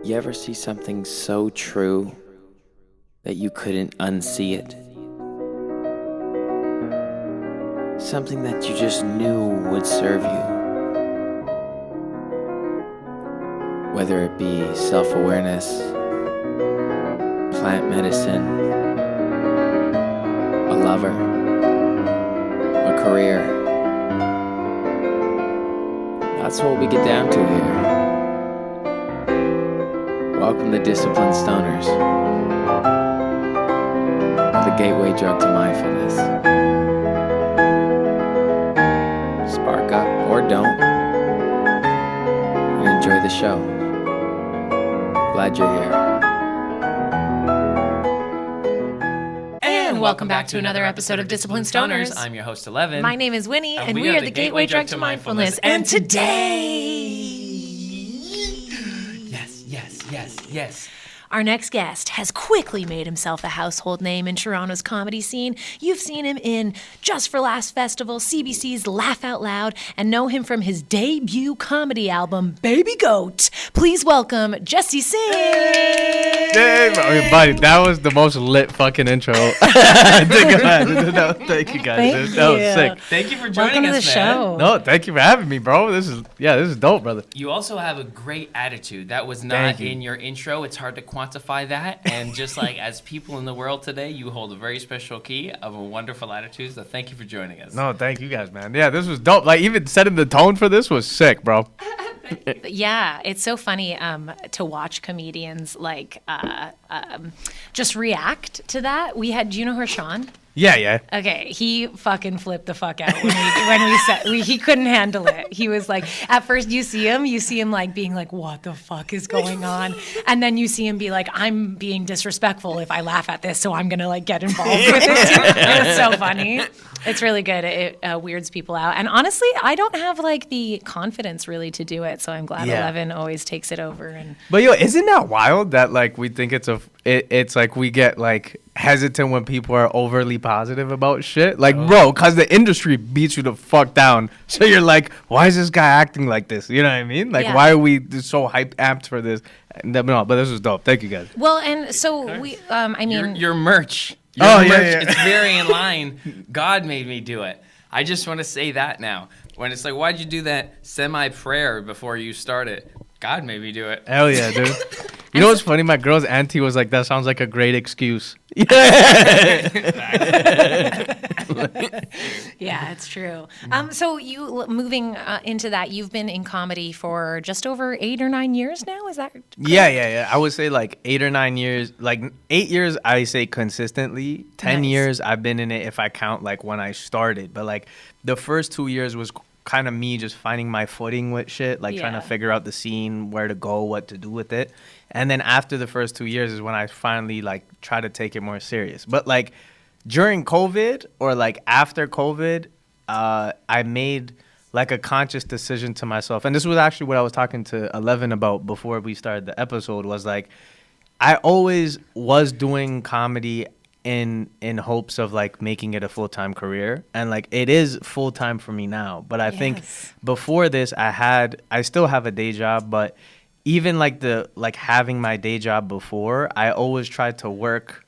You ever see something so true that you couldn't unsee it? Something that you just knew would serve you. Whether it be self-awareness, plant medicine, a lover, a career. That's what we get down to here. Welcome to Disciplined Stoners, the gateway drug to mindfulness. Spark up or don't, and enjoy the show. Glad you're here. And welcome back to another episode of Disciplined Stoners. I'm your host, Ellevan. My name is Winnie, and we are the gateway drug to mindfulness. And today, yes. our next guest has quickly made himself a household name in Toronto's comedy scene. You've seen him in Just for Laughs Festival, CBC's Laugh Out Loud, and know him from his debut comedy album, Baby Goat. Please welcome Jesse Singh. Hey, buddy, that was the most lit fucking intro. Thank you, guys. That was sick. Thank you for joining Welcome to the us, man. show. No, thank you for having me, bro. This is dope, brother. You also have a great attitude. That was not in your intro. It's hard to quantify that. And just like as people in the world today, you hold a very special key of a wonderful attitude. So thank you for joining us. No, thank you guys, man. Yeah, this was dope. Like, even setting the tone for this was sick, bro. Yeah, it's so funny to watch comedians just react to that. Do you know Sean? Yeah. Okay, he fucking flipped the fuck out he couldn't handle it. He was like, at first you see him like being like, what the fuck is going on? And then you see him be like, I'm being disrespectful if I laugh at this, so I'm gonna like get involved with it too. It's so funny. It's really good. It weirds people out. And honestly, I don't have like the confidence really to do it, so I'm glad Ellevan always takes it over. But yo, isn't that wild that like we think it's like we get like hesitant when people are overly positive about shit? Like, bro, because the industry beats you the fuck down. So you're like, why is this guy acting like this? You know what I mean? Like, why are we so amped for this? No, but this was dope. Thank you, guys. Well, and so we, I mean... Your merch. Yeah. It's very in line. God made me do it. I just want to say that now. When it's like, why'd you do that semi-prayer before you start it? God made me do it. Hell yeah, dude. You know what's funny? My girl's auntie was like, that sounds like a great excuse. Yeah, it's true. So you moving into that, you've been in comedy for just over 8 or 9 years now. Is that correct? Yeah. I would say like 8 or 9 years. Like 8 years, I say consistently. 10 years, I've been in it if I count like when I started. But like the first 2 years was kind of me just finding my footing with shit, like trying to figure out the scene, where to go, what to do with it. And then after the first 2 years is when I finally like try to take it more serious. But like during COVID or like after COVID, I made like a conscious decision to myself. And this was actually what I was talking to Ellevan about before we started the episode, was like, I always was doing comedy in hopes of like making it a full-time career, and like it is full-time for me now. But I think before this I still have a day job, but even like having my day job before, I always tried to work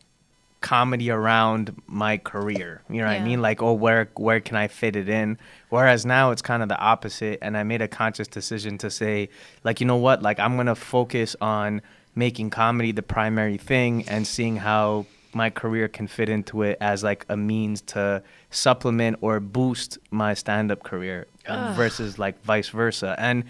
comedy around my career. You know what I mean? Like, where can I fit it in? Whereas now it's kind of the opposite, and I made a conscious decision to say, like, you know what? Like, I'm gonna focus on making comedy the primary thing and seeing how my career can fit into it as like a means to supplement or boost my stand-up career versus like vice versa. And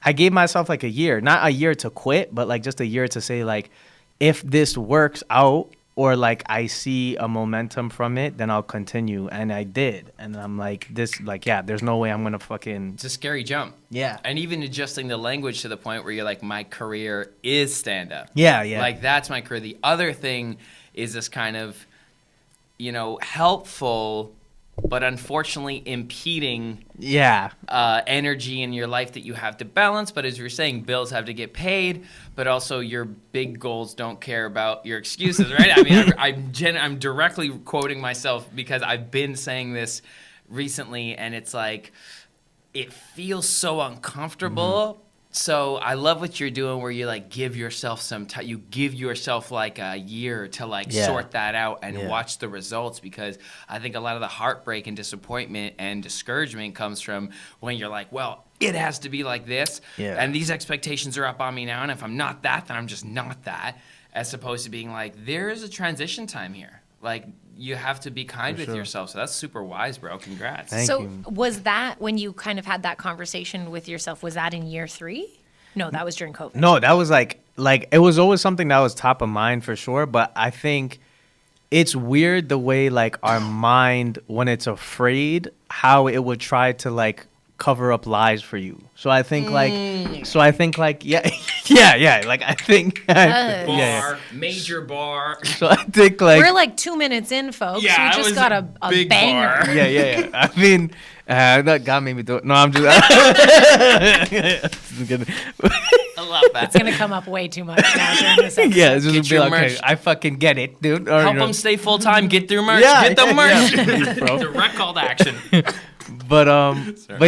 I gave myself like a year, not a year to quit, but like just a year to say like, if this works out or like I see a momentum from it, then I'll continue. And I did. And I'm like, there's no way I'm going to fucking... It's a scary jump. Yeah. And even adjusting the language to the point where you're like, my career is stand-up. Yeah. Like, that's my career. The other thing is this kind of, helpful, but unfortunately impeding energy in your life that you have to balance. But as you're saying, bills have to get paid, but also your big goals don't care about your excuses, right? I mean, I'm directly quoting myself because I've been saying this recently, and it's like, it feels so uncomfortable So I love what you're doing where you like give yourself some time. You give yourself like a year to like sort that out and watch the results, because I think a lot of the heartbreak and disappointment and discouragement comes from when you're like, well, it has to be like this. Yeah. And these expectations are up on me now. And if I'm not that, then I'm just not that. As opposed to being like, there is a transition time here. Like, you have to be kind with yourself. So that's super wise, bro. Congrats. Thank So you. was that when you kind of had that conversation with yourself, was that in year 3? No, that was during COVID. No, that was like it was always something that was top of mind for sure. But I think it's weird the way like our mind, when it's afraid, how it would try to like cover up lies for you. So I think like, yeah, yeah. Like I think, Bar, major bar. So I think like We're like 2 minutes in, folks. Yeah, we it just was got a a big banger. bar. yeah. I mean, that God made me do it. No, I'm just. I love that. It's going to come up way too much now during this episode. Yeah, it's Get just be your like, okay, merch. I fucking get it, dude. Or, Help them stay full time. Get their merch. Yeah, Get the merch. yeah, bro. Direct call to action. But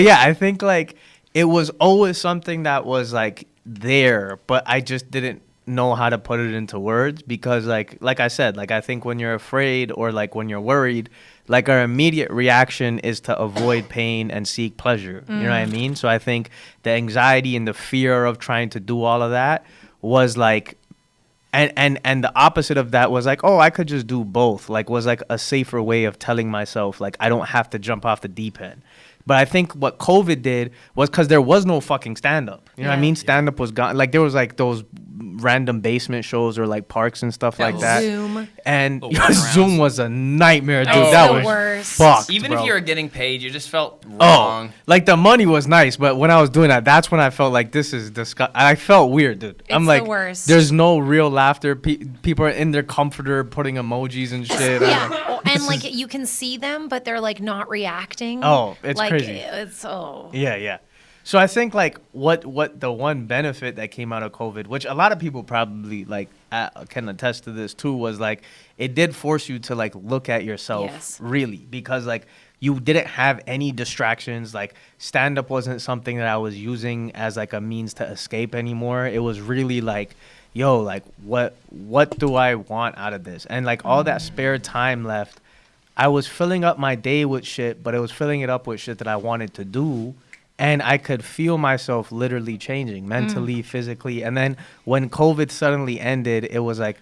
yeah, I think like it was always something that was like there, but I just didn't know how to put it into words, because like I said, like I think when you're afraid or like when you're worried, like our immediate reaction is to avoid pain and seek pleasure. You know what I mean? So I think the anxiety and the fear of trying to do all of that was like, and the opposite of that was like, oh, I could just do both. Like was like a safer way of telling myself like I don't have to jump off the deep end. But I think what COVID did was, because there was no fucking stand-up. You know what I mean? Stand-up was gone. Like, there was, like, those random basement shows or, like, parks and stuff like that. Zoom. And workarounds. Zoom was a nightmare, dude. It's That the was worst. fucked, Even bro. if you were getting paid, you just felt Oh, wrong. like, the money was nice, but when I was doing that, that's when I felt like this is disgusting. I felt weird, dude. I'm It's like, the worst. there's no real laughter. People are in their comforter putting emojis and shit. Yeah, and like you can see them, but they're like not reacting. Oh, it's like, crazy. It's Yeah. So I think like what the one benefit that came out of COVID, which a lot of people probably like can attest to this too, was like it did force you to like look at yourself really, because like you didn't have any distractions. Like stand up wasn't something that I was using as like a means to escape anymore. It was really like, yo, like what do I want out of this? And like all that spare time left, I was filling up my day with shit, but it was filling it up with shit that I wanted to do. And I could feel myself literally changing mentally, physically. And then when COVID suddenly ended, it was like,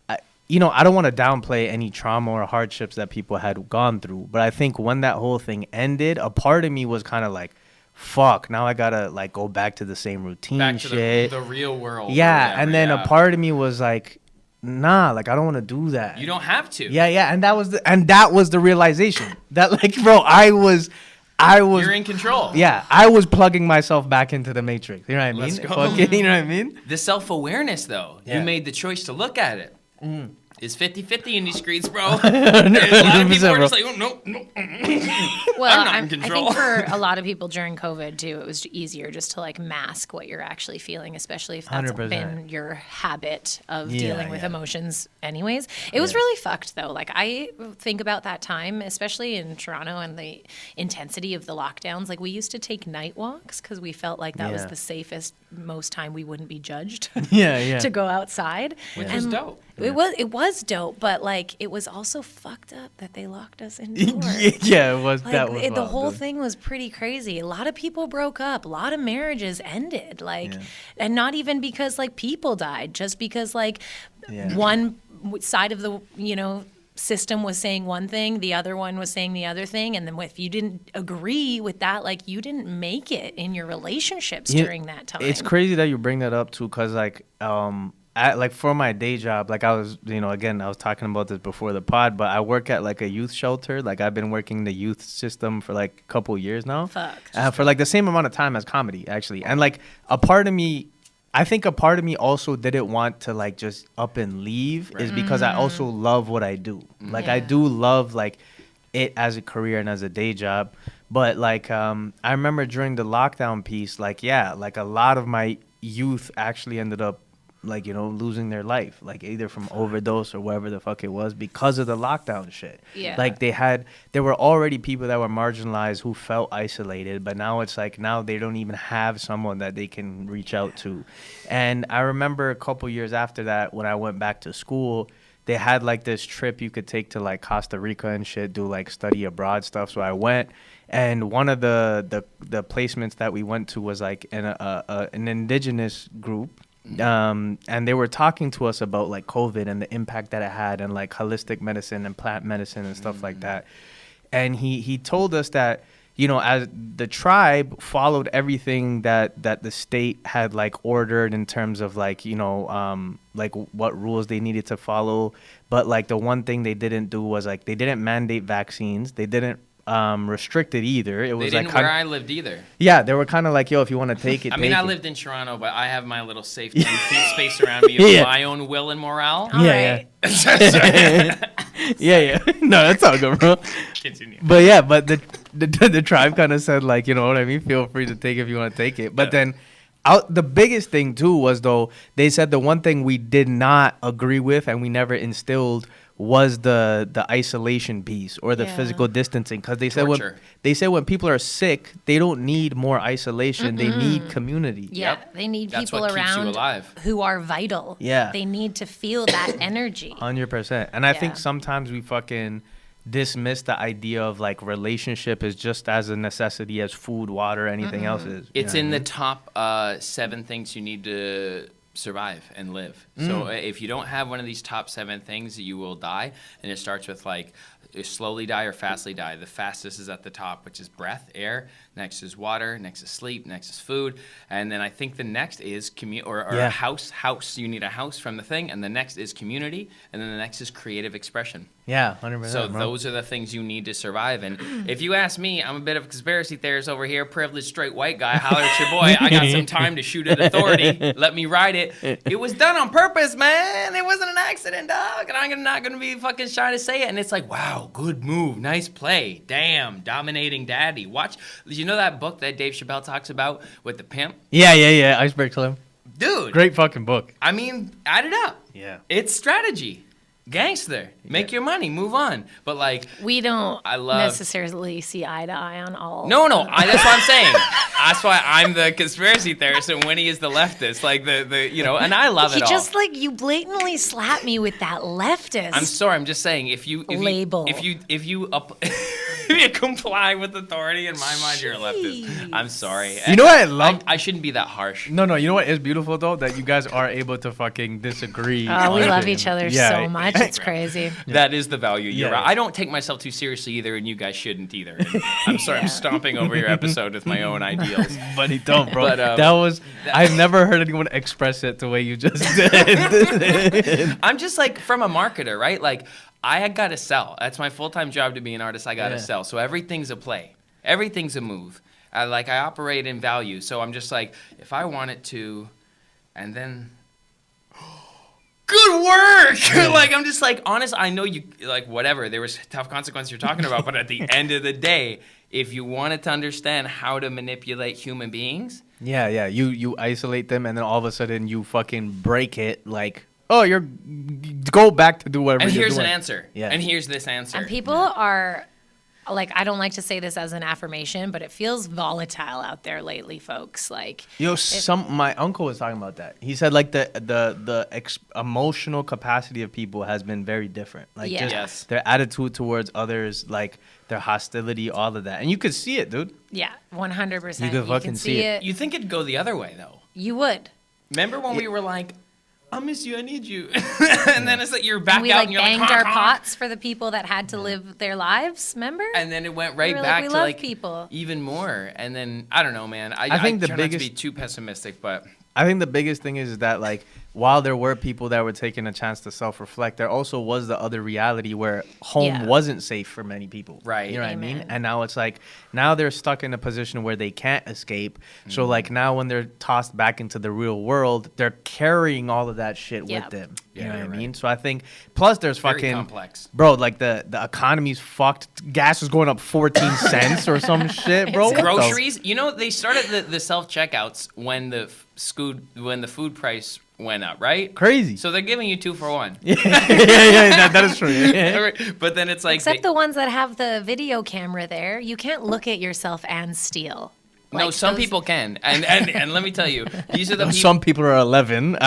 I don't want to downplay any trauma or hardships that people had gone through. But I think when that whole thing ended, a part of me was kind of like, fuck, now I got to like go back to the same routine Back to shit. the real world. Yeah. And then a part of me was like, nah, like I don't want to do that. You don't have to. Yeah. And that was the realization that like, bro, I was You're in control. Yeah, I was plugging myself back into the matrix. You know what I mean? Let's go. Fucking, you know what I mean? The self-awareness, though. Yeah. You made the choice to look at it. It's 50-50 in these streets, bro. There's a lot of people are just like, oh, no. Well, I'm not in I control. think for a lot of people during COVID too, it was easier just to like mask what you're actually feeling, especially if that's 100%. been your habit of Yeah, dealing with yeah. emotions anyways. It was really fucked though. Like I think about that time, especially in Toronto and the intensity of the lockdowns. Like we used to take night walks because we felt like that was Yeah. the safest, most time we wouldn't be judged Yeah. to go outside. Which was dope. It was dope, but like it was also fucked up that they locked us indoors. Yeah, it was. Like that was the wild, whole dude. thing was pretty crazy. A lot of people broke up. A lot of marriages ended. Like, Yeah. and not even because like people died, just because like Yeah. one side of the system was saying one thing, the other one was saying the other thing, and then if you didn't agree with that, like you didn't make it in your relationships during that time. It's crazy that you bring that up too, cause like like for my day job, like I was, again, I was talking about this before the pod, but I work at like a youth shelter. Like I've been working the youth system for like a couple years now. Fuck. For like the same amount of time as comedy, actually. And like I think a part of me also didn't want to like just up and leave is because I also love what I do. Like I Yeah. do love like it as a career and as a day job. But like I remember during the lockdown piece, like like a lot of my youth actually ended up like, losing their life, like either from overdose or whatever the fuck it was because of the lockdown shit. Yeah. Like there were already people that were marginalized who felt isolated, but now it's like now they don't even have someone that they can reach out to. And I remember a couple years after that, when I went back to school, they had like this trip you could take to like Costa Rica and shit, do like study abroad stuff. So I went, and one of the placements that we went to was like an indigenous group. And they were talking to us about like COVID and the impact that it had, and like holistic medicine and plant medicine and stuff like that. And he told us that, as the tribe followed everything that the state had like ordered in terms of like, like what rules they needed to follow. But like the one thing they didn't do was like they didn't mandate vaccines. They didn't restrict it either. It was they didn't like where I lived either. Yeah, they were kind of like, yo, if you want to take it, I mean, take I it. lived in Toronto, but I have my little safe 10 feet space around me of my own will and morale. All right. Yeah. No, that's all good, bro. Continue. But yeah, but the tribe kind of said like, you know what I mean? Feel free to take it if you want to take it. But then the biggest thing too was, though, they said the one thing we did not agree with and we never instilled was the isolation piece or the physical distancing, because they said when people are sick, they don't need more isolation. They need community. Yeah, they need That's people what keeps you around alive. who are vital. Yeah. They need to feel that energy. 100%. And I think Yeah. sometimes we fucking dismiss the idea of like relationship is just as a necessity as food, water, anything else is. It's in the top 7 things you need to survive and live. So if you don't have one of these top 7 things, you will die. And it starts with like slowly die or fastly die. The fastest is at the top, which is breath, air. Next is water. Next is sleep. Next is food. And then I think the next is a house. House. You need a house from the thing. And the next is community. And then the next is creative expression. Yeah, 100%. So bro. those are the things you need to survive. And if you ask me, I'm a bit of a conspiracy theorist over here, privileged straight white guy. Holler at your boy. I got some time to shoot at authority. Let me ride it. It was done on purpose, man. It wasn't an accident, dog. And I'm not gonna be fucking shy to say it. And it's like, wow, good move, nice play. Damn, dominating daddy. Watch. You know that book that Dave Chappelle talks about with the pimp? Yeah. Iceberg Slim. Dude. Great fucking book. I mean, add it up. Yeah. It's strategy. Gangster. Make your money. Move on. But like, We don't I love- necessarily see eye to eye on all. No, that's what I'm saying. That's why I'm the conspiracy theorist and Winnie is the leftist. Like and I love it all. You blatantly slapped me with that leftist. I'm sorry. I'm just saying if you comply with authority, in my mind, you're a leftist. I'm sorry. You know what I love? I shouldn't be that harsh. No. You know what is beautiful though? That you guys are able to fucking disagree. Oh, we on love shit. each other Yeah. so much. It's crazy. That is the value. You're Yeah. right. I don't take myself too seriously either, and you guys shouldn't either. And I'm sorry. I'm stomping over your episode with my own ideals. But he don't, bro. But, I've never heard anyone express it the way you just did. I'm just like, from a marketer, right? Like, I got to sell. That's my full-time job to be an artist. I got to sell. So everything's a play. Everything's a move. I operate in value. So I'm just like, if I want it to, and then... Good work! Like, I'm just like, honest, I know you, like, whatever. There was tough consequences you're talking about. But at the end of the day, if you wanted to understand how to manipulate human beings... Yeah. You isolate them, and then all of a sudden you fucking break it. Like, oh, go back to do whatever. And you're here's doing. an answer. Yeah. And here's this answer. And people are, like, I don't like to say this as an affirmation, but it feels volatile out there lately, folks. Like, my uncle was talking about that. He said like the emotional capacity of people has been very different. Like, just their attitude towards others, like their hostility, all of that, and you could see it, dude. Yeah, 100%. You could fucking see it. You think it'd go the other way, though? You would. Remember when we were like, I miss you, I need you. And then it's like you're back We out like and you're banged like, our pots for the people that had to live their lives, remember? And then it went right were like, back we to love like people. even more. And then, I don't know, man. I think the try not to biggest- be too pessimistic, but... I think the biggest thing is that, like, while there were people that were taking a chance to self-reflect, there also was the other reality where home wasn't safe for many people. Right. You know what I mean? Amen. And now it's like, now they're stuck in a position where they can't escape. So, like, now when they're tossed back into the real world, they're carrying all of that shit with them. You know what I mean? So I think, plus there's Very fucking... complex. Bro, like, the economy's fucked. Gas is going up 14 cents or some shit, bro. What the- Groceries, they started the self-checkouts when the food price went up, right? Crazy. So they're giving you 2 for 1. yeah, that is true. Yeah. But then it's like Except the ones that have the video camera there, you can't look at yourself and steal. no, Like some those- people can, and let me tell you, these are the people. Some people are 11.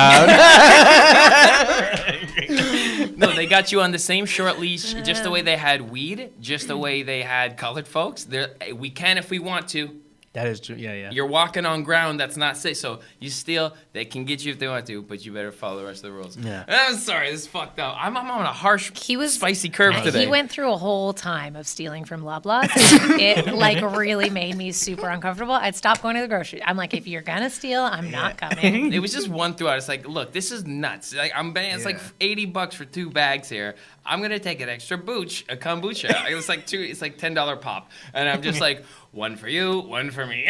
No, they got you on the same short leash, just the way they had weed, just the way they had colored folks. We can if we want to. That is true. Yeah. You're walking on ground that's not safe. So you steal, they can get you if they want to, but you better follow the rest of the rules. Yeah. I'm sorry, this is fucked up. I'm on a harsh, was spicy curve today. He went through a whole time of stealing from Loblaws. And it like really made me super uncomfortable. I'd stop going to the grocery. I'm like, if you're gonna steal, I'm not coming. It was just one throughout. It's like, look, this is nuts. Like I'm paying, it's like $80 for 2 bags here. I'm gonna take an extra kombucha. It was like it's like $10 pop, and I'm just like, 1 for you, 1 for me.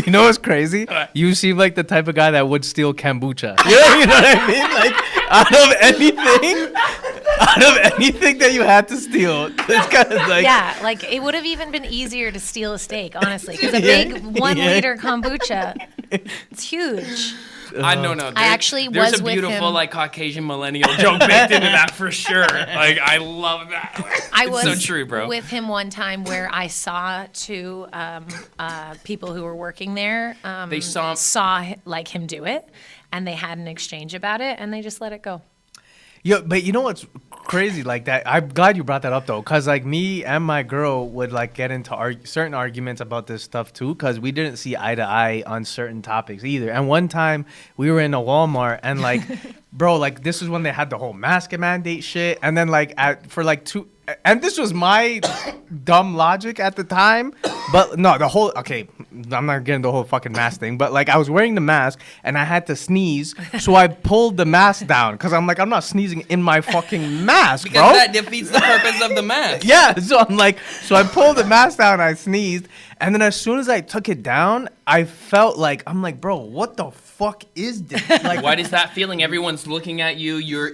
You know what's crazy? You seem like the type of guy that would steal kombucha. You know what I mean? Like, out of anything that you had to steal, this guy is like... Yeah, like it would have even been easier to steal a steak, honestly, because a big 1 liter kombucha, it's huge. I don't know. I actually there's was a with beautiful him. like Caucasian millennial joke baked into that for sure. Like I love that. I It's was so true, bro. with him one time where I saw 2 people who were working there. They saw like him do it, and they had an exchange about it, and they just let it go. Yo, but you know what's crazy like that? I'm glad you brought that up though, cause like me and my girl would like get into certain arguments about this stuff too, cause we didn't see eye to eye on certain topics either. And one time we were in a Walmart and like, bro, like this is when they had the whole mask mandate shit, and then like for like 2. And this was my dumb logic at the time, but no, okay, I'm not getting the whole fucking mask thing, but like I was wearing the mask and I had to sneeze, so I pulled the mask down because I'm like, I'm not sneezing in my fucking mask, because bro. that defeats the purpose of the mask. Yeah, so I'm like, so I pulled the mask down, I sneezed, and then as soon as I took it down, I felt like, I'm like, bro, what the fuck is this? Like, What is that feeling? Everyone's looking at you. You're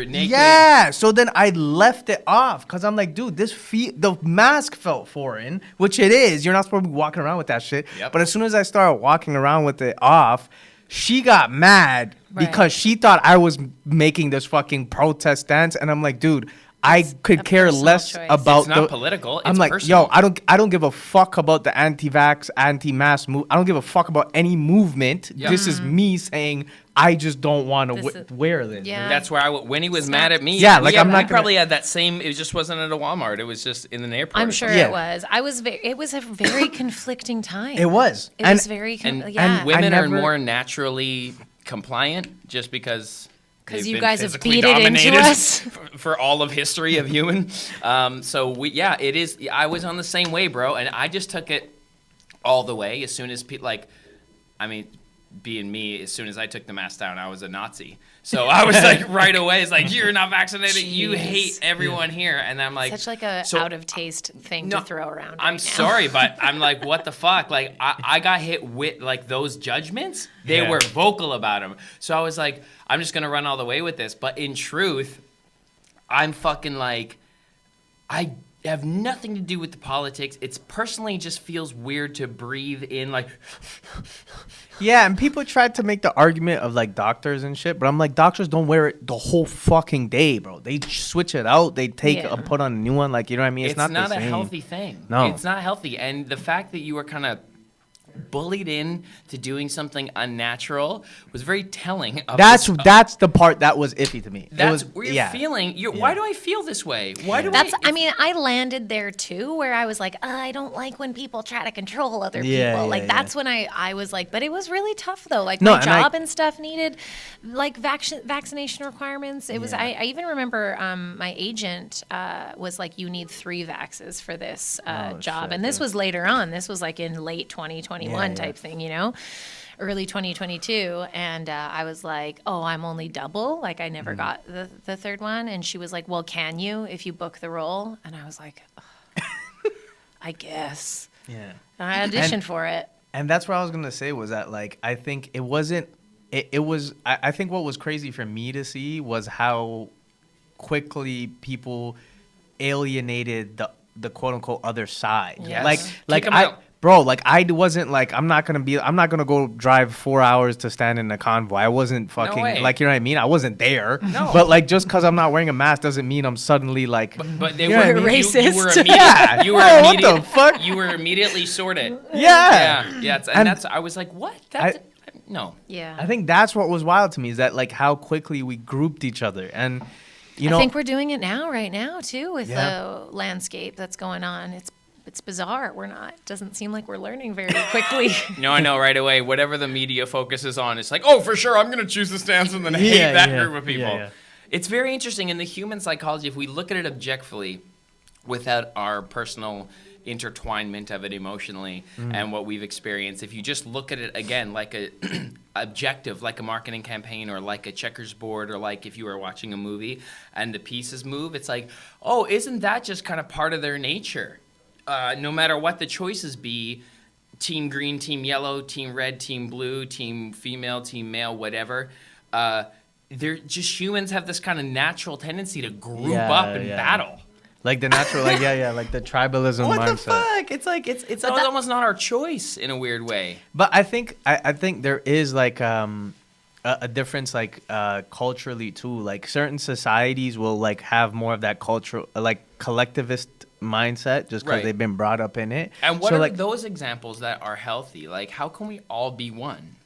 naked. yeah, so then I left it off because I'm like, dude, the mask felt foreign, which it is. You're not supposed to be walking around with that shit. Yep. But as soon as I started walking around with it off, she got mad because she thought I was making this fucking protest stance, and I'm like, dude, I could care personal less choice. about It's not political. It's I'm like, personal. yo, I don't give a fuck about the anti-vax, anti-mask move. I don't give a fuck about any movement. Yep. This is me saying I just don't want This to is- wear this. Yeah. That's where when he was mad at me. Yeah, like, I'm not we gonna- probably had that same. It just wasn't at a Walmart. It was just in an airport. I'm or sure something. it was. It was a very conflicting time. It was. It was very. And Yeah. women never- are more naturally compliant just because. 'Cause they've you been guys have physically beat it into dominated us. for all of history of human. It is. I was on the same way, bro, and I just took it all the way. As soon as being me, as soon as I took the mask down, I was a Nazi. So I was like, right away, it's like, you're not vaccinated. You Jeez. hate everyone here, and I'm like, Such like a so- out of taste thing No, to throw around. I'm right sorry, but I'm like, what the fuck? Like, I got hit with, like, those judgments. They Yeah. were vocal about them. So I was like, I'm just going to run all the way with this. But in truth, I'm fucking like, I have nothing to do with the politics. It's personally just feels weird to breathe in, like, Yeah, and people tried to make the argument of like doctors and shit, but I'm like, doctors don't wear it the whole fucking day, bro. They switch it out. They put on a new one. Like, you know what I mean? it's not the a same. healthy thing. No. It's not healthy. And the fact that you were kind of bullied in to doing something unnatural was very telling. Of That's this- the part that was iffy to me. That's it was, where you're feeling. Why do I feel this way? Why do I mean, I landed there too, where I was like, I don't like when people try to control other Yeah, people. yeah, Like, yeah. that's when I was like, but it was really tough though. Like, No, my and I- job and stuff needed like vaccination requirements. It was, I even remember my agent was like, you need 3 vaxes for this job. shit, And this yeah. was later on. This was like in late 2021 Yeah, type thing, you know? Early 2022, and I was like, oh, I'm only double, like I never got the 3rd one. And she was like, well, can you if you book the role? And I was like, I guess. Yeah. And I auditioned for it. And that's what I was gonna say was that like I think it wasn't. It was. I think what was crazy for me to see was how quickly people alienated the quote unquote other side. Yes. Like Kick 'em I. out. Bro, like I wasn't like I'm not gonna go drive 4 hours to stand in a convoy. I wasn't fucking like, you know what I mean? I wasn't there. No. But like just because I'm not wearing a mask doesn't mean I'm suddenly like. But they were racist. What the fuck? You were immediately sorted. Yeah. And that's I was like, what? No. Yeah. I think that's what was wild to me is that like how quickly we grouped each other. And you know, I think we're doing it right now too with the landscape that's going on. It's bizarre. Doesn't seem like we're learning very quickly. No, I know right away. Whatever the media focuses on, it's like, oh, for sure, I'm going to choose the stance and then hate that group of people. Yeah. It's very interesting in the human psychology. If we look at it objectively, without our personal intertwinement of it emotionally and what we've experienced, if you just look at it again like a objective, like a marketing campaign or like a checkers board or like if you were watching a movie and the pieces move, it's like, oh, isn't that just kind of part of their nature? No matter what the choices be, team green, team yellow, team red, team blue, team female, team male, whatever, they're just humans have this kind of natural tendency to group up and battle. Like the natural, like like the tribalism what mindset. The fuck? It's like it's almost not our choice in a weird way. But I think there is like a difference like culturally too. Like certain societies will like have more of that cultural like collectivist mindset just because they've been brought up in it. And what are like those examples that are healthy? Like how can we all be one?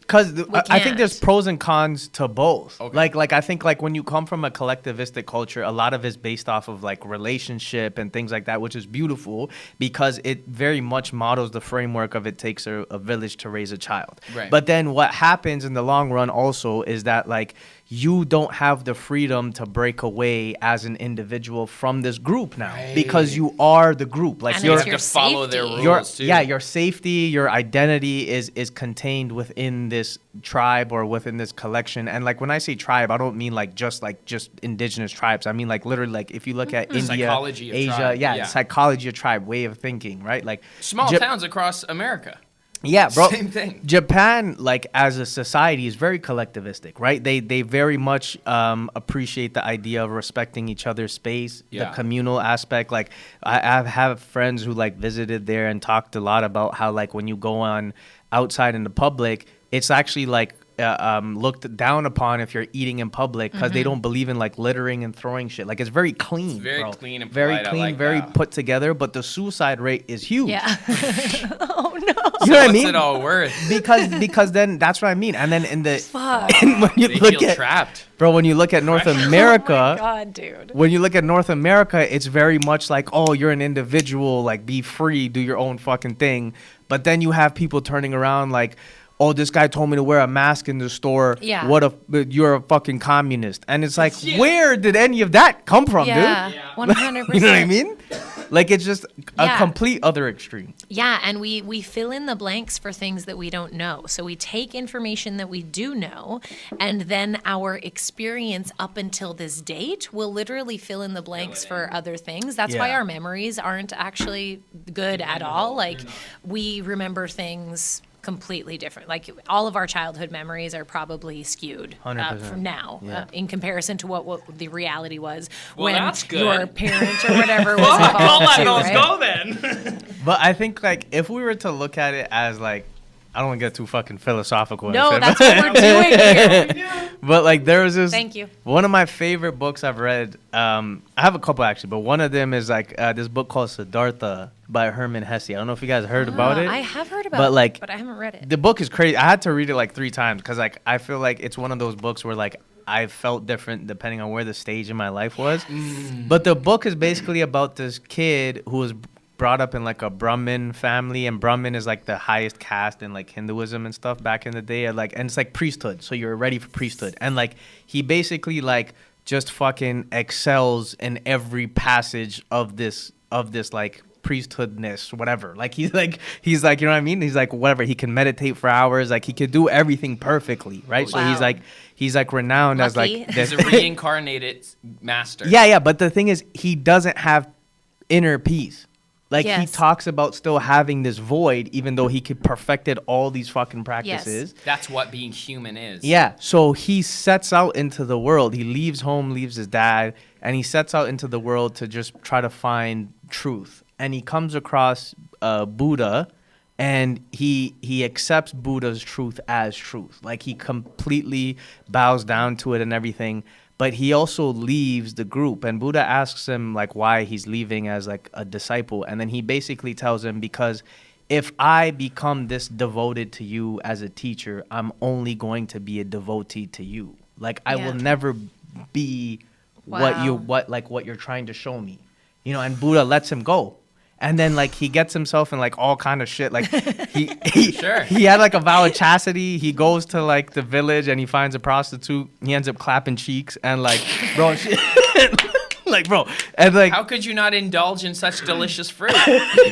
Because I think there's pros and cons to both. Okay. Like I think like when you come from a collectivistic culture, a lot of it's based off of like relationship and things like that, which is beautiful because it very much models the framework of it takes a village to raise a child. Right. But then what happens in the long run also is that like you don't have the freedom to break away as an individual from this group now because you are the group. Like and you have to follow their rules too. Yeah, your safety, your identity is contained within this tribe or within this collection. And like when I say tribe, I don't mean like just indigenous tribes. I mean like literally like if you look at India, psychology of Asia, tribe. psychology of tribe, way of thinking, right? Like small towns across America. Yeah, bro. Same thing. Japan, like as a society, is very collectivistic, right? They very much appreciate the idea of respecting each other's space, the communal aspect. Like I have friends who like visited there and talked a lot about how like when you go on outside in the public, it's actually like looked down upon if you're eating in public because they don't believe in like littering and throwing shit. Like it's very clean. It's very clean and very polite. clean, like very that. put together. But the suicide rate is huge. Yeah. Oh no. You know what I mean? What's it all worth? Because then that's what I mean. And then in the when you They look feel at trapped. bro, when you look at North America, Oh my God, dude. when you look at North America, it's very much like, oh, you're an individual, like be free, do your own fucking thing. But then you have people turning around like, oh, this guy told me to wear a mask in the store. Yeah. You're a fucking communist. And it's like, where did any of that come from, dude? 100%. You know what I mean? Like it's just a complete other extreme. Yeah, and we fill in the blanks for things that we don't know. So we take information that we do know, and then our experience up until this date will literally fill in the blanks for other things. That's why our memories aren't actually good at all. Like we remember things completely different. Like all of our childhood memories are probably skewed from now in comparison to what the reality was when your parent or whatever was involved too, Let's right? go then. But I think like if we were to look at it as like, I don't want to get too fucking philosophical. No, that's what we're doing here. But like there was this. Thank you. One of my favorite books I've read. I have a couple actually, but one of them is like this book called Siddhartha by Herman Hesse. I don't know if you guys heard about it. I have heard about it, but I haven't read it. The book is crazy. I had to read it like 3 times because like I feel like it's one of those books where like I felt different depending on where the stage in my life was. But the book is basically about this kid who was brought up in like a Brahmin family, and Brahmin is like the highest caste in like Hinduism and stuff back in the day, and it's like priesthood, so you're ready for priesthood. And like he basically like just fucking excels in every passage of this like priesthoodness, whatever. Like he's like you know what I mean, he's like whatever, he can meditate for hours, like he could do everything perfectly, right? So he's like renowned as like this a reincarnated master. Yeah, but the thing is he doesn't have inner peace. Like he talks about still having this void, even though he could perfected all these fucking practices. Yes. That's what being human is. Yeah. So he sets out into the world. He leaves home, leaves his dad, and he sets out into the world to just try to find truth. And he comes across Buddha, and he accepts Buddha's truth as truth. Like he completely bows down to it and everything. But he also leaves the group, and Buddha asks him like why he's leaving as like a disciple, and then he basically tells him, because if I become this devoted to you as a teacher, I'm only going to be a devotee to you. Like I will never be what you're trying to show me, you know. And Buddha lets him go. And then like he gets himself in like all kind of shit. Like he had like a vow of chastity. He goes to like the village and he finds a prostitute. He ends up clapping cheeks and like, bro, like bro, and like, how could you not indulge in such delicious fruit?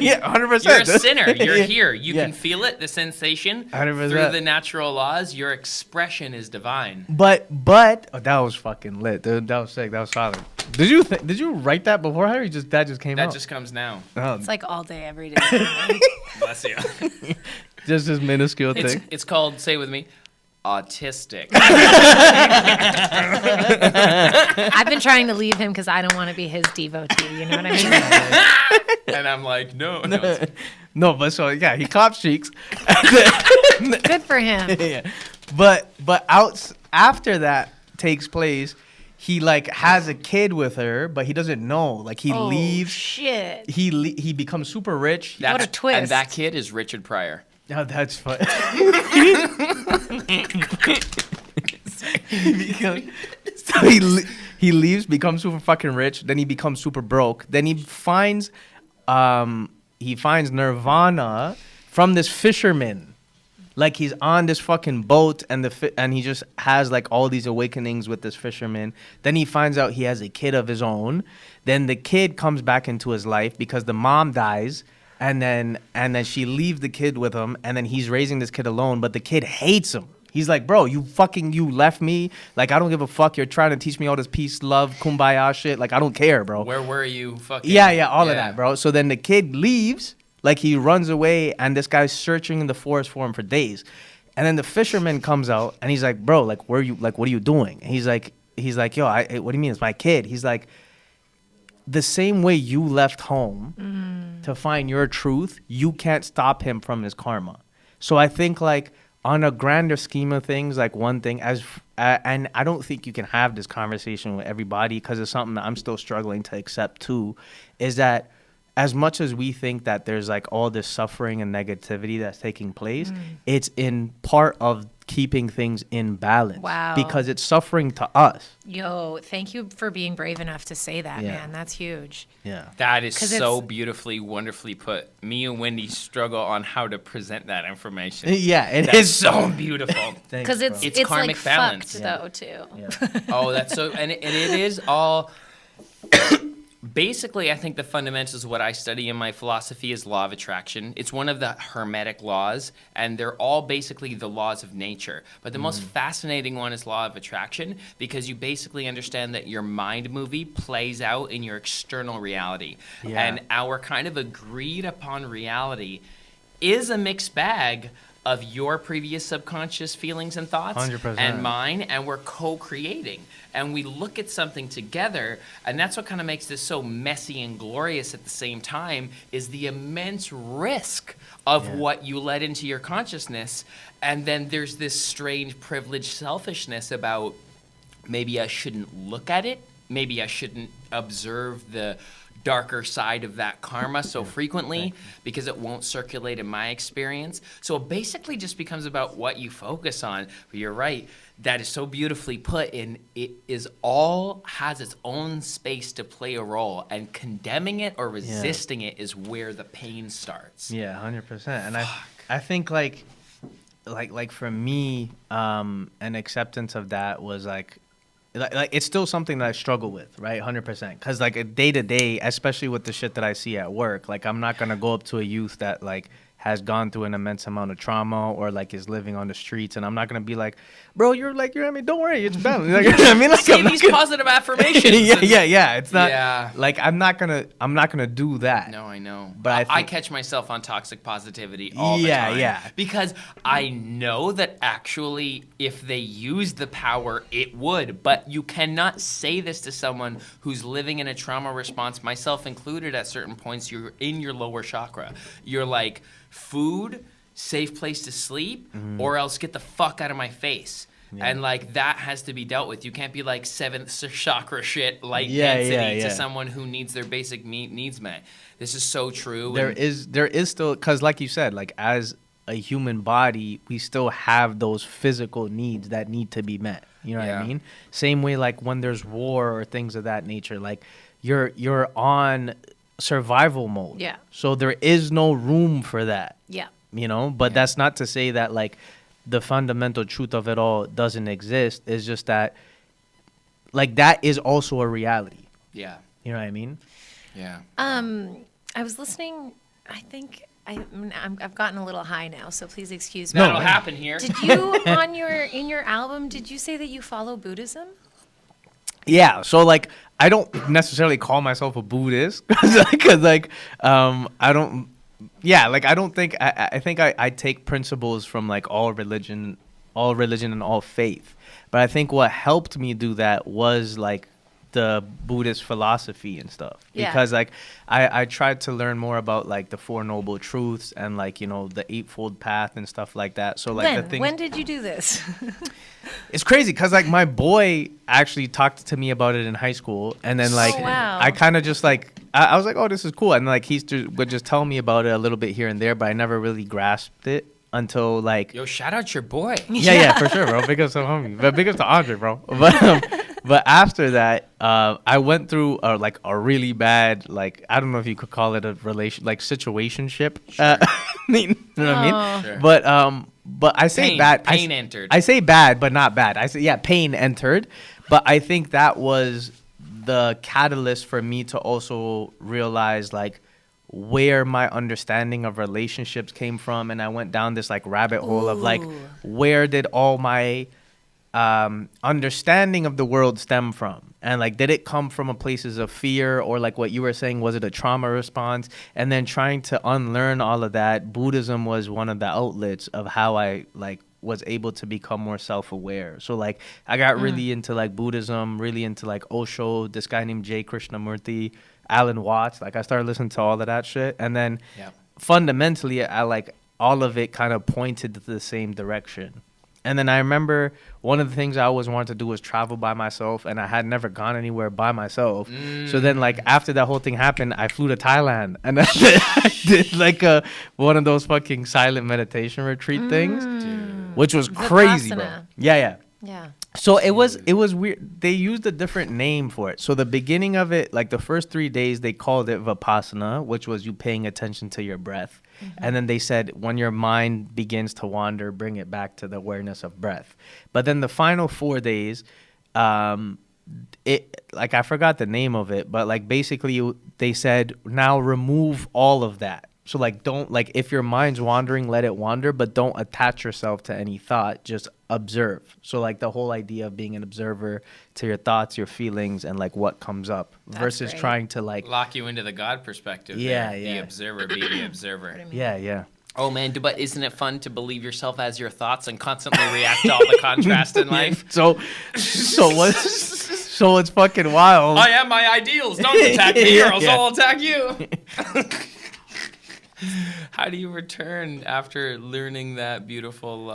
Yeah, 100%. You're a sinner. You're here. You can feel it, the sensation 100%. through the natural laws. Your expression is divine. But oh, that was fucking lit, dude. That was sick. That was solid. Did you write that before, Harry? That just came out. That just comes now. Oh. It's like all day, every day. Bless you. Just this minuscule thing. It's called, say it with me, autistic. I've been trying to leave him because I don't want to be his devotee. You know what I mean? And I'm like, no. No, but so yeah, he claps cheeks. Good for him. Yeah. But after that takes place, he like has a kid with her, but he doesn't know. Like he leaves. Shit. He becomes super rich. What a twist. And that kid is Richard Pryor. Oh, that's fun. He leaves, becomes super fucking rich. Then he becomes super broke. Then he finds nirvana from this fisherman. Like he's on this fucking boat and he just has like all these awakenings with this fisherman. Then he finds out he has a kid of his own. Then the kid comes back into his life because the mom dies. And then she leaves the kid with him, and then he's raising this kid alone, but the kid hates him. He's like, bro, you left me. Like, I don't give a fuck. You're trying to teach me all this peace, love, kumbaya shit. Like, I don't care, bro. Where were you? Fucking Yeah, all of that, bro. So then the kid leaves, like he runs away, and this guy's searching in the forest for him for days. And then the fisherman comes out, and he's like, bro, like, what are you doing? And he's like, yo, what do you mean? It's my kid. He's like, the same way you left home to find your truth, you can't stop him from his karma. So I think like on a grander scheme of things, like one thing and I don't think you can have this conversation with everybody because it's something that I'm still struggling to accept too, is that as much as we think that there's like all this suffering and negativity that's taking place, it's in part of keeping things in balance. Wow. Because it's suffering to us. Yo, thank you for being brave enough to say that, Yeah. man. That's huge. Yeah. That is 'Cause so it's- beautifully, wonderfully put. Me and Wendy struggle on how to present that information. Yeah, it That's is so beautiful. Because it's It's karmic like balance. fucked though too. Oh, that's so, and it is all. Basically, I think the fundamentals of what I study in my philosophy is law of attraction. It's one of the hermetic laws, and they're all basically the laws of nature. But the most fascinating one is law of attraction, because you basically understand that your mind movie plays out in your external reality. Yeah. And our kind of agreed upon reality is a mixed bag of your previous subconscious feelings and thoughts 100%. and mine, and we're co-creating. And we look at something together, and that's what kind of makes this so messy and glorious at the same time, is the immense risk of what you let into your consciousness. And then there's this strange privileged selfishness about maybe I shouldn't look at it, maybe I shouldn't observe the darker side of that karma so frequently because it won't circulate in my experience. So it basically just becomes about what you focus on. But you're right, that is so beautifully put in. It is all has its own space to play a role, and condemning it or resisting it is where the pain starts. Yeah, 100%. And I think like for me, an acceptance of that was like it's still something that I struggle with, right? 100%. Because like a day to day, especially with the shit that I see at work, like I'm not gonna go up to a youth that like has gone through an immense amount of trauma or like is living on the streets, and I'm not gonna be like, bro, you're like, I mean, don't worry, it's bad. Like, you know what I mean, like, See these positive affirmations. yeah. It's not Yeah. like I'm not gonna do that. No, I know. But I catch myself on toxic positivity all the Yeah, time. yeah. Because I know that actually if they use the power, it would. But you cannot say this to someone who's living in a trauma response, myself included at certain points. You're in your lower chakra. You're like food, safe place to sleep, or else get the fuck out of my face. Yeah. And like that has to be dealt with. You can't be like seventh chakra shit light density to someone who needs their basic needs met. This is so true. There is still, because like you said, like as a human body, we still have those physical needs that need to be met. You know what I mean? Same way like when there's war or things of that nature, like you're on survival mode. Yeah. So there is no room for that. Yeah. You know, but that's not to say that like the fundamental truth of it all doesn't exist. It's just that like that is also a reality. Yeah. You know what I mean? Yeah. I was listening, I think I've gotten a little high now, so please excuse me. That'll happen here. Did you in your album, did you say that you follow Buddhism? Yeah, so like I don't necessarily call myself a Buddhist because like I don't. Yeah, like I don't think I think I take principles from like all religion and all faith. But I think what helped me do that was like the Buddhist philosophy and stuff. Yeah. Because like I tried to learn more about like the Four Noble Truths and like, you know, the Eightfold Path and stuff like that. So like when did you do this? It's crazy because like my boy actually talked to me about it in high school, and then like I kind of just like I was like, oh, this is cool, and like would just tell me about it a little bit here and there, but I never really grasped it until like shout out your boy. Yeah, for sure, bro. Big ups to homie, but big ups to Andre, bro. But after that, I went through like a really bad, like I don't know if you could call it a situationship. Sure. You know what I mean? Sure. But I say bad. Pain entered. I say bad, but not bad. I say pain entered. But I think that was the catalyst for me to also realize like where my understanding of relationships came from, and I went down this like rabbit hole of like where did all my understanding of the world stem from, and like did it come from a places of fear, or like what you were saying, was it a trauma response? And then trying to unlearn all of that, Buddhism was one of the outlets of how I like was able to become more self-aware. So like I got really into like Buddhism, really into like Osho, this guy named J. Krishnamurti, Alan Watts. Like I started listening to all of that shit, and then fundamentally I like all of it kind of pointed to the same direction. And then I remember one of the things I always wanted to do was travel by myself, and I had never gone anywhere by myself. So then, like, after that whole thing happened, I flew to Thailand, and I did like one of those fucking silent meditation retreat things, which was crazy, bro. Yeah. So it was weird. They used a different name for it. So the beginning of it, like the first 3 days, they called it Vipassana, which was you paying attention to your breath. And then they said, when your mind begins to wander, bring it back to the awareness of breath. But then the final 4 days, it like I forgot the name of it, but like basically they said, now remove all of that. So like don't, like if your mind's wandering, let it wander, but don't attach yourself to any thought, just observe. So like the whole idea of being an observer to your thoughts, your feelings, and like what comes up. That's versus great. Trying to like lock you into the God perspective. The observer, be the observer. Yeah. Oh man, but isn't it fun to believe yourself as your thoughts and constantly react to all the contrast in life? So it's fucking wild. I am my ideals. Don't attack me, or else I'll attack you. How do you return after learning that beautiful?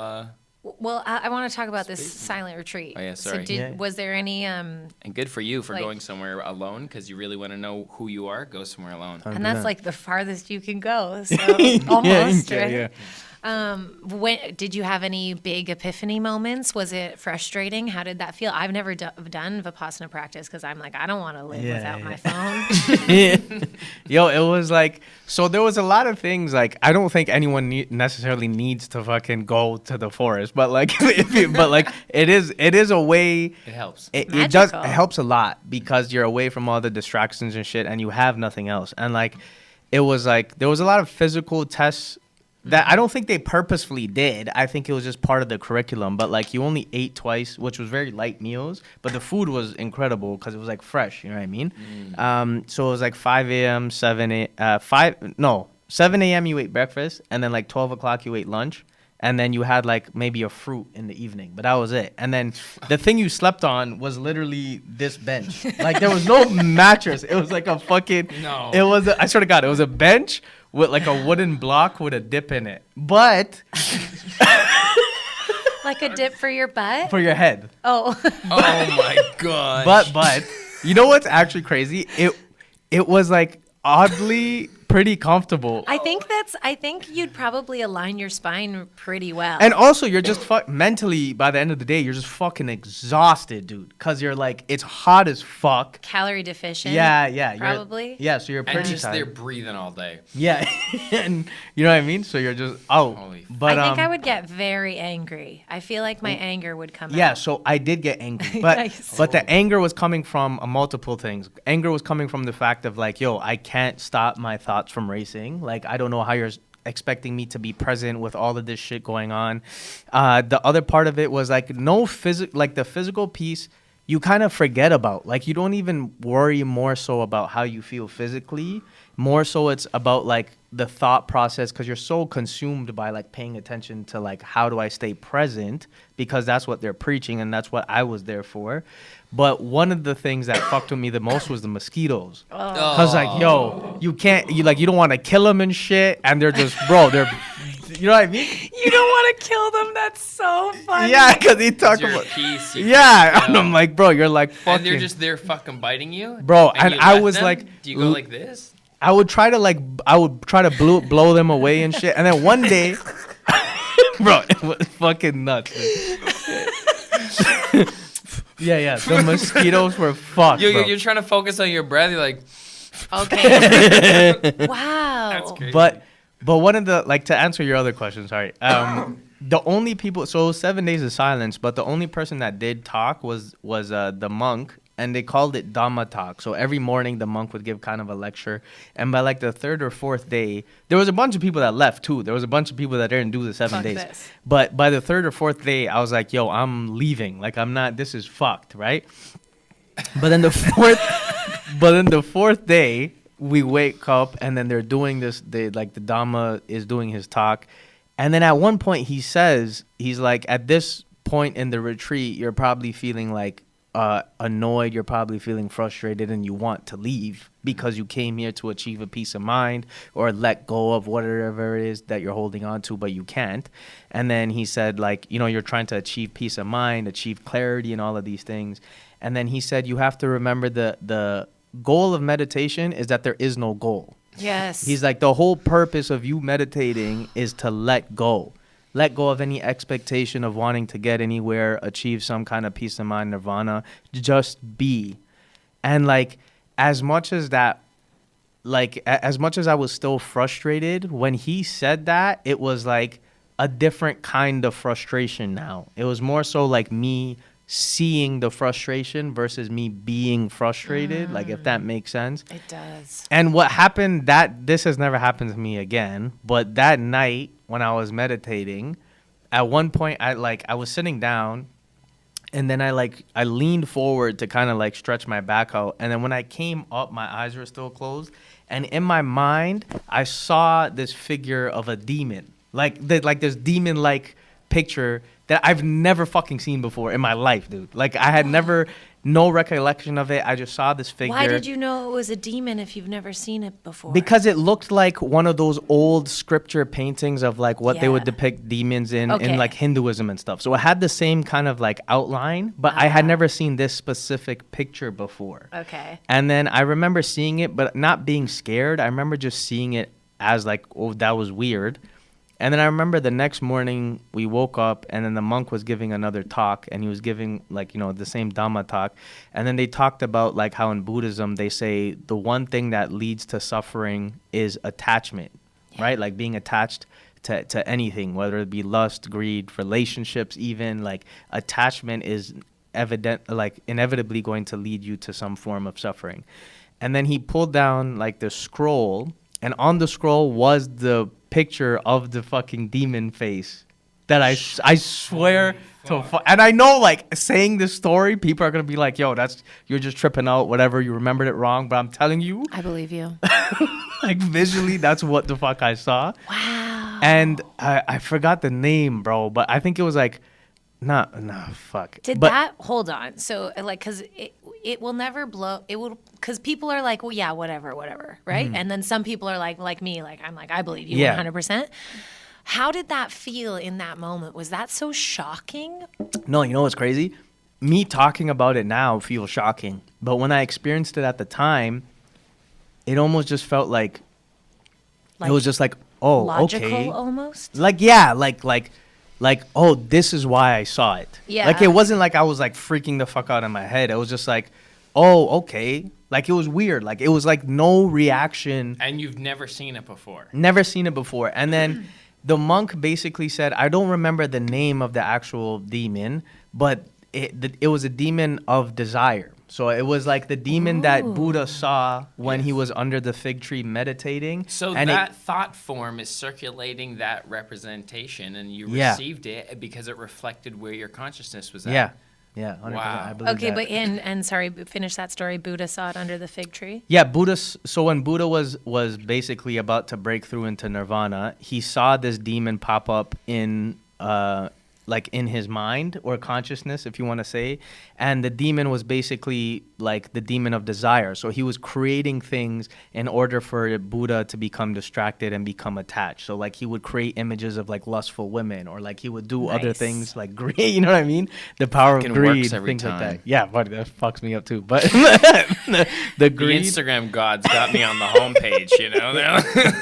Well, I want to talk about this silent retreat. Oh yeah, sorry. So was there any? And good for you for going somewhere alone, because you really want to know who you are. Go somewhere alone. And that's like the farthest you can go. So almost. Right? When did you have any big epiphany moments? Was it frustrating? How did that feel? I've never done Vipassana practice because I'm like, I don't want to live without my phone. Yo, it was like, so there was a lot of things, like, I don't think anyone necessarily needs to fucking go to the forest, but like, it is a way. It helps. It helps a lot because you're away from all the distractions and shit, and you have nothing else. And like, it was like, there was a lot of physical tests that I don't think they purposefully did. I think it was just part of the curriculum. But like you only ate twice, which was very light meals. But the food was incredible because it was like fresh. You know what I mean? So it was like 5 a.m., 7 a.m. you ate breakfast, and then like 12 o'clock you ate lunch, and then you had like maybe a fruit in the evening. But that was it. And then the thing you slept on was literally this bench. Like there was no mattress. It was like a fucking. No. It was. I swear to God, it was a bench with like a wooden block with a dip in it, but Like a dip for your butt? for your head. Oh. Oh my god. But you know what's actually crazy? It was like oddly pretty comfortable. I think you'd probably align your spine pretty well. And also, you're just mentally, by the end of the day, you're just fucking exhausted, dude. Because you're like, it's hot as fuck. Calorie deficient. Yeah. Probably. So you're pretty and just tired. they're breathing all day. Yeah. And you know what I mean? So you're just, Holy But, I think I would get very angry. I feel like my anger would come yeah, out. so I did get angry. But, Nice. but the anger was coming from multiple things. Anger was coming from the fact of like, yo, I can't stop my thoughts from racing. Like, I don't know how you're expecting me to be present with all of this shit going on. The other part of it was like the physical piece you kind of forget about. Like, you don't even worry more so about how you feel physically. More so it's about like the thought process, because you're so consumed by like paying attention to like, how do I stay present, because that's what they're preaching and that's what I was there for. But one of the things that fucked with me the most was the mosquitoes. Cause like, yo, you don't want to kill them and shit, and they're just, bro, you know what I mean? You don't want to kill them. That's so funny. Yeah, cause they talk Your about. piece, Yeah, and I'm like, bro, you're like fucking. And they're just there fucking biting you, Bro, and you I let was them? like, do you go like this? I would try to blow them away and shit, and then one day, bro, it was fucking nuts. Yeah, the mosquitoes were fucked. Bro. You're trying to focus on your breath. You're like, Okay. Wow. that's crazy. But one of the, like, to answer your other question, sorry. The only people, so 7 days of silence, but the only person that did talk was the monk, and they called it Dhamma talk. So every morning the monk would give kind of a lecture, and by like the third or fourth day, there was a bunch of people that left too. There was a bunch of people that didn't do the 7 Fuck days. this. But by the third or fourth day, I was like, yo, I'm leaving. Like, I'm not, this is fucked, right? But then the fourth day, we wake up, and then they're doing this. The Dhamma is doing his talk, and then at one point he says, he's like, at this point in the retreat, you're probably feeling like annoyed, you're probably feeling frustrated, and you want to leave because you came here to achieve a peace of mind or let go of whatever it is that you're holding on to, but you can't. And then he said, like, you know, you're trying to achieve peace of mind, achieve clarity, and all of these things. And then he said, you have to remember the goal of meditation is that there is no goal. Yes. He's like, the whole purpose of you meditating is to let go. Let go of any expectation of wanting to get anywhere, achieve some kind of peace of mind, nirvana. Just be. And like, as much as I was still frustrated, when he said that, it was like a different kind of frustration now. It was more so like me seeing the frustration versus me being frustrated, like, if that makes sense. It does. And what happened, this has never happened to me again, but that night when I was meditating, at one point I was sitting down, and then I leaned forward to kind of like stretch my back out, and then when I came up, my eyes were still closed, and in my mind I saw this figure of a demon, like this demon like picture that I've never fucking seen before in my life, dude. Like, I had no recollection of it. I just saw this figure. Why did you know it was a demon if you've never seen it before? Because it looked like one of those old scripture paintings of like what they would Yeah. depict demons in Okay. like Hinduism and stuff. So it had the same kind of like outline, but I had never seen this specific picture before. Okay. And then I remember seeing it, but not being scared. I remember just seeing it as like, oh, that was weird. And then I remember the next morning we woke up, and then the monk was giving another talk, and he was giving like, you know, the same Dhamma talk. And then they talked about like how in Buddhism they say the one thing that leads to suffering is attachment, right? Like being attached to anything, whether it be lust, greed, relationships, even like attachment is inevitably going to lead you to some form of suffering. And then he pulled down like the scroll, and on the scroll was the picture of the fucking demon face that I swear to and I know, like, saying this story, people are gonna be like, yo, you're just tripping out, whatever, you remembered it wrong, but I'm telling you, I believe you. like, visually, that's what the fuck I saw. Wow. And I forgot the name, bro, but I think it was like Fuck. Did But that hold on? So like, cause it will never blow. It will, cause people are like, well, yeah, whatever, right? And then some people are like me, like I'm like, I believe you 100%. How did that feel in that moment? Was that so shocking? No, you know what's crazy? Me talking about it now feels shocking, but when I experienced it at the time, it almost just felt like it was just like, oh, logical okay, almost. like yeah, like oh, this is why I saw it. Yeah. Like it wasn't like I was like freaking the fuck out in my head. It was just like, oh, okay. Like it was weird. Like it was like no reaction. And you've never seen it before. Never seen it before. And then the monk basically said, I don't remember the name of the actual demon, but it was a demon of desire. So it was like the demon that Buddha saw when he was under the fig tree meditating. So and that thought form is circulating that representation, and you received it because it reflected where your consciousness was at. Yeah, 100%. Wow. I believe Okay, that. but and sorry, finish that story. Buddha saw it under the fig tree. Yeah, so when Buddha was basically about to break through into nirvana, he saw this demon pop up in like in his mind or consciousness, if you want to say, and the demon was basically like the demon of desire. So he was creating things in order for Buddha to become distracted and become attached. So like he would create images of like lustful women, or like he would do other things like greed. You know what I mean? The power Fucking of greed, works every things like time. that. Yeah, buddy, that fucks me up too. But the The greed. Instagram gods got me on the homepage, you know?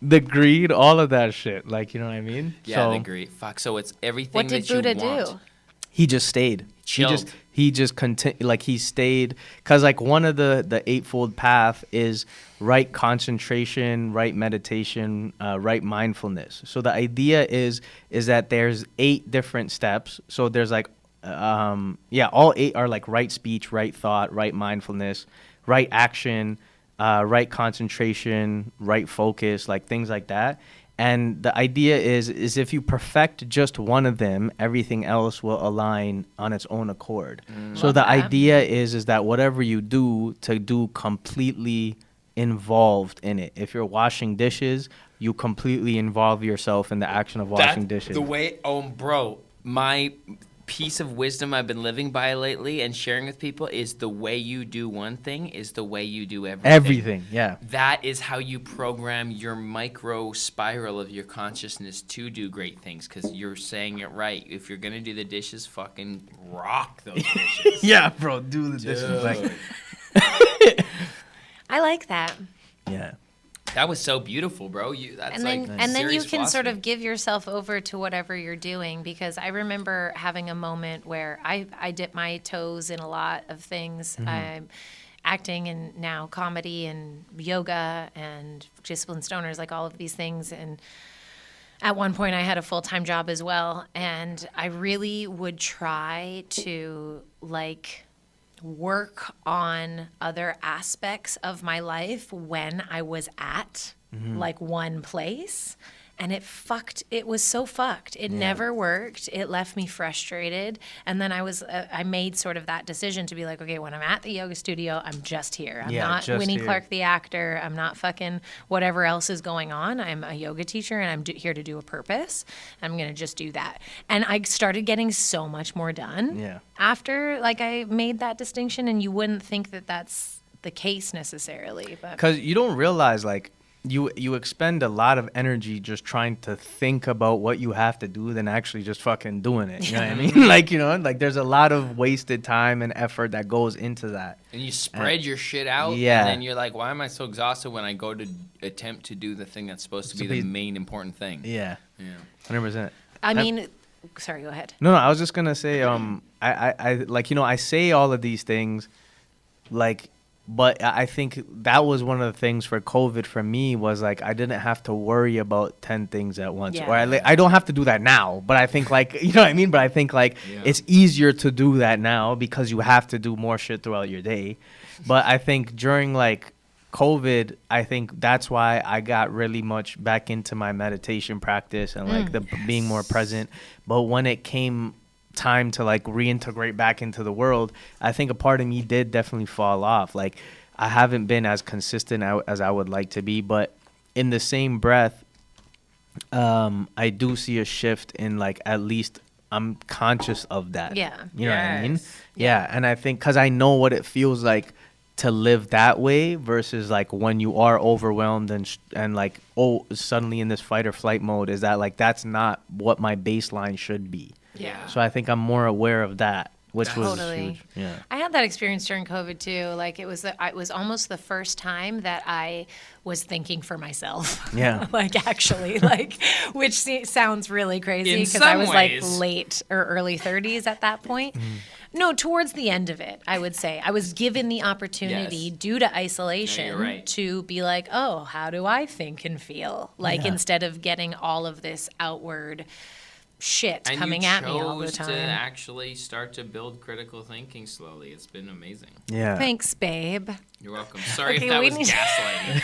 The greed, all of that shit. Like, you know what I mean? Yeah, So the greed. Fuck, so it's everything What did that you Buddha want. do? he just stayed. Chilled. He just continued. Like, he stayed. Because, like, one of the eightfold path is right concentration, right meditation, right mindfulness. So the idea is that there's 8 different steps. So there's, like, all 8 are, like, right speech, right thought, right mindfulness, right action, right concentration, right focus, like things like that. And the idea is if you perfect just one of them, everything else will align on its own accord. So the idea is that whatever you do, to do completely involved in it. If you're washing dishes, you completely involve yourself in the action of washing dishes. The way, bro, my piece of wisdom I've been living by lately and sharing with people is the way you do one thing is the way you do everything. Everything, yeah. That is how you program your micro spiral of your consciousness to do great things, because you're saying it right. If you're going to do the dishes, fucking rock those dishes. Yeah, bro, do the dishes. Like, I like that. yeah. That was so beautiful, bro. That's And then, like and then you serious can sort philosophy. of give yourself over to whatever you're doing, because I remember having a moment where I dip my toes in a lot of things. I'm acting and now comedy and yoga and discipline stoners, like all of these things. And at one point I had a full-time job as well. And I really would try to work on other aspects of my life when I was at like one place, and it was so fucked. It never worked. It left me frustrated. And then I made sort of that decision to be like, okay, when I'm at the yoga studio, I'm just here. I'm not just Winnie here. Clark the actor. I'm not fucking whatever else is going on. I'm a yoga teacher, and I'm here to do a purpose. I'm going to just do that. And I started getting so much more done. Yeah. After I made that distinction, and you wouldn't think that that's the case necessarily, but Because you don't realize, like, you expend a lot of energy just trying to think about what you have to do than actually just fucking doing it. You know what I mean? Like, you know, like there's a lot of wasted time and effort that goes into that. And you spread your shit out, Yeah. and then you're like, why am I so exhausted when I go to attempt to do the thing that's supposed to be the main important thing? Yeah. Yeah. 100%. I mean, sorry, go ahead. No, I was just going to say, I like, you know, I say all of these things, like, but I think that was one of the things for COVID for me was like I didn't have to worry about 10 things at once. Yeah. Or I don't have to do that now, but I think like, you know what I mean? But I think like it's easier to do that now because you have to do more shit throughout your day. But I think during like COVID, I think that's why I got really much back into my meditation practice and like being more present. But when it came time to like reintegrate back into the world, I think a part of me did definitely fall off. Like I haven't been as consistent as I would like to be, but in the same breath, I do see a shift in like at least I'm conscious of that. Yeah. You know what I mean? Yes. Yeah. And I think because I know what it feels like to live that way versus like when you are overwhelmed and like, oh, suddenly in this fight or flight mode, is that like that's not what my baseline should be. Yeah. So I think I'm more aware of that, which was Totally. huge. Yeah. I had that experience during COVID too. Like it was almost the first time that I was thinking for myself. Yeah. Like actually, like, which sounds really crazy In because I some was ways. like late or early 30s at that point. No, towards the end of it, I would say. I was given the opportunity Yes. due to isolation No, you're right. to be like, oh, how do I think and feel? Like instead of getting all of this outward shit And coming you at me all the chose to time. actually start to build critical thinking slowly. It's been amazing. Yeah. Thanks, babe. You're welcome. Sorry Okay, if that we was need- gaslighting.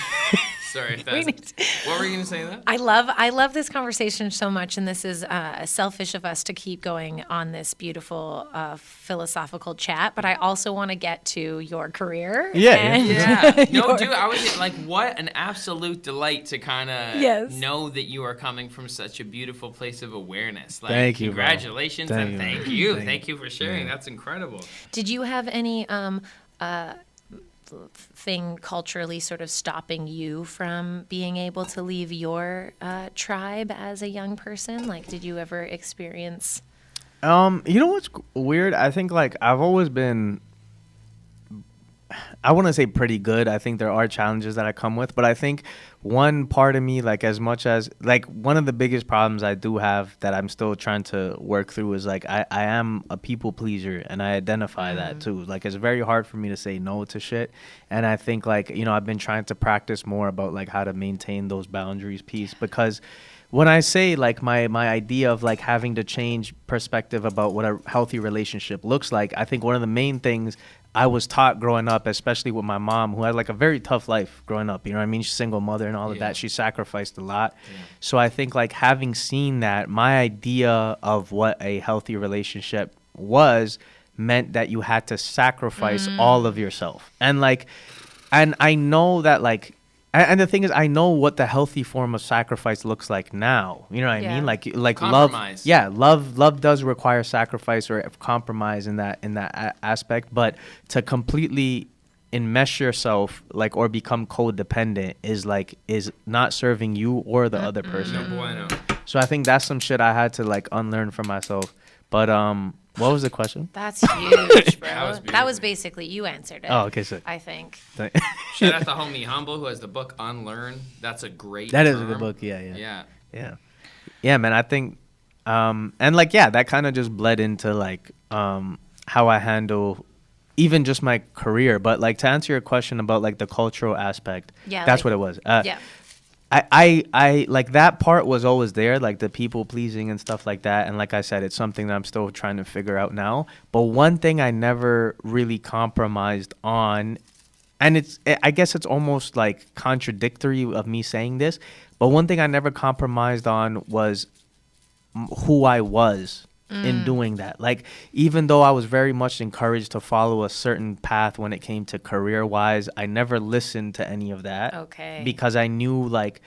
Sorry if We that's. need What were you gonna say? That I love this conversation so much, and this is selfish of us to keep going on this beautiful philosophical chat. But I also want to get to your career. Yeah, and Yeah. No, your- dude, I was like, what an absolute delight to kind of Yes. know that you are coming from such a beautiful place of awareness. Like, Thank you, bro. congratulations Thank and you, thank man. you. Thank Thank you for sharing. That's incredible. Did you have any thing culturally sort of stopping you from being able to leave your tribe as a young person? Like, did you ever experience? You know what's weird? I think like I've always been, I want to say pretty good. I think there are challenges that I come with, but I think one part of me, like as much as like one of the biggest problems I do have that I'm still trying to work through is like I am a people pleaser, and I identify that too. Like it's very hard for me to say no to shit, and I think like, you know, I've been trying to practice more about like how to maintain those boundaries piece, because when I say like my idea of like having to change perspective about what a healthy relationship looks like, I think one of the main things I was taught growing up, especially with my mom, who had like a very tough life growing up, you know what I mean? She's a single mother and all of that. She sacrificed a lot. So I think like having seen that, my idea of what a healthy relationship was meant that you had to sacrifice all of yourself. And like, and I know that like, and the thing is, I know what the healthy form of sacrifice looks like now. You know what I Yeah. mean? Like love. Compromise. Yeah, love does require sacrifice or compromise in that aspect. But to completely enmesh yourself, like, or become codependent is not serving you or the other person. No bueno. So I think that's some shit I had to like unlearn for myself. But what was the question? That's huge, bro. That was That was beautiful. basically you answered it. Oh, okay, sick. I think. Shout out to homie Humble who has the book Unlearn. That's a great That is a term. good book. Yeah. Yeah. Yeah, man. I think, and like, yeah, that kind of just bled into like how I handle even just my career. But like to answer your question about like the cultural aspect, Yeah, that's like- what it was. Yeah. I like that part was always there, like the people pleasing and stuff like that. And like I said, it's something that I'm still trying to figure out now. But one thing I never really compromised on, and I guess it's almost like contradictory of me saying this, but one thing I never compromised on was who I was in doing that. Like, even though I was very much encouraged to follow a certain path when it came to career wise, I never listened to any of that. Okay. Because I knew, like,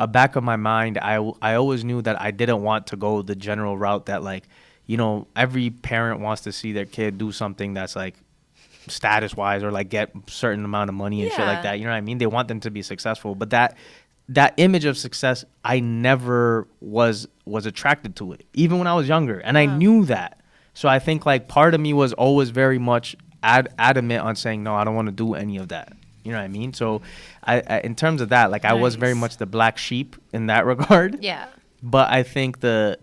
back of my mind, I always knew that I didn't want to go the general route that, like, you know, every parent wants to see their kid do something that's like status wise or like get a certain amount of money and shit Yeah. like that. You know what I mean? They want them to be successful, but that image of success, I never was attracted to it, even when I was younger, and I knew that. So I think like part of me was always very much adamant on saying no, I don't want to do any of that. You know what I mean? So I in terms of that, like I was very Nice. much the black sheep in that regard. Yeah. But I think the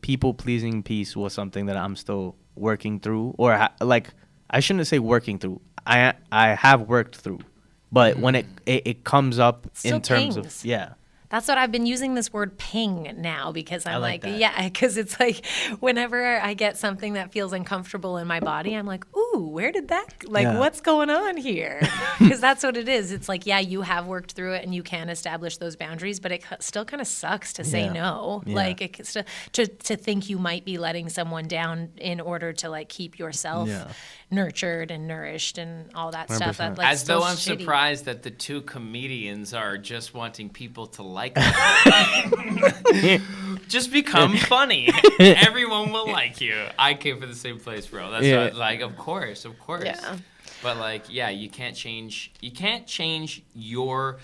people pleasing piece was something that I'm still working through, or like I shouldn't say working through. I have worked through. But when it comes up Still in terms pings. of, yeah. That's what I've been using this word ping now because I'm like that. yeah, because it's like whenever I get something that feels uncomfortable in my body, I'm like, ooh, where did that, like, Yeah. what's going on here? Because that's what it is. It's like, yeah, you have worked through it and you can establish those boundaries, but it still kind of sucks to say Yeah. no. Yeah. Like, it still, to think you might be letting someone down in order to like keep yourself Yeah. nurtured and nourished and all that stuff. 100%. That, like, As though still I'm shitty. surprised that the two comedians are just wanting people to like them. Just become funny. Everyone will like you. I came from the same place, bro. That's what, like, of course. Yeah. But like, yeah, you can't change your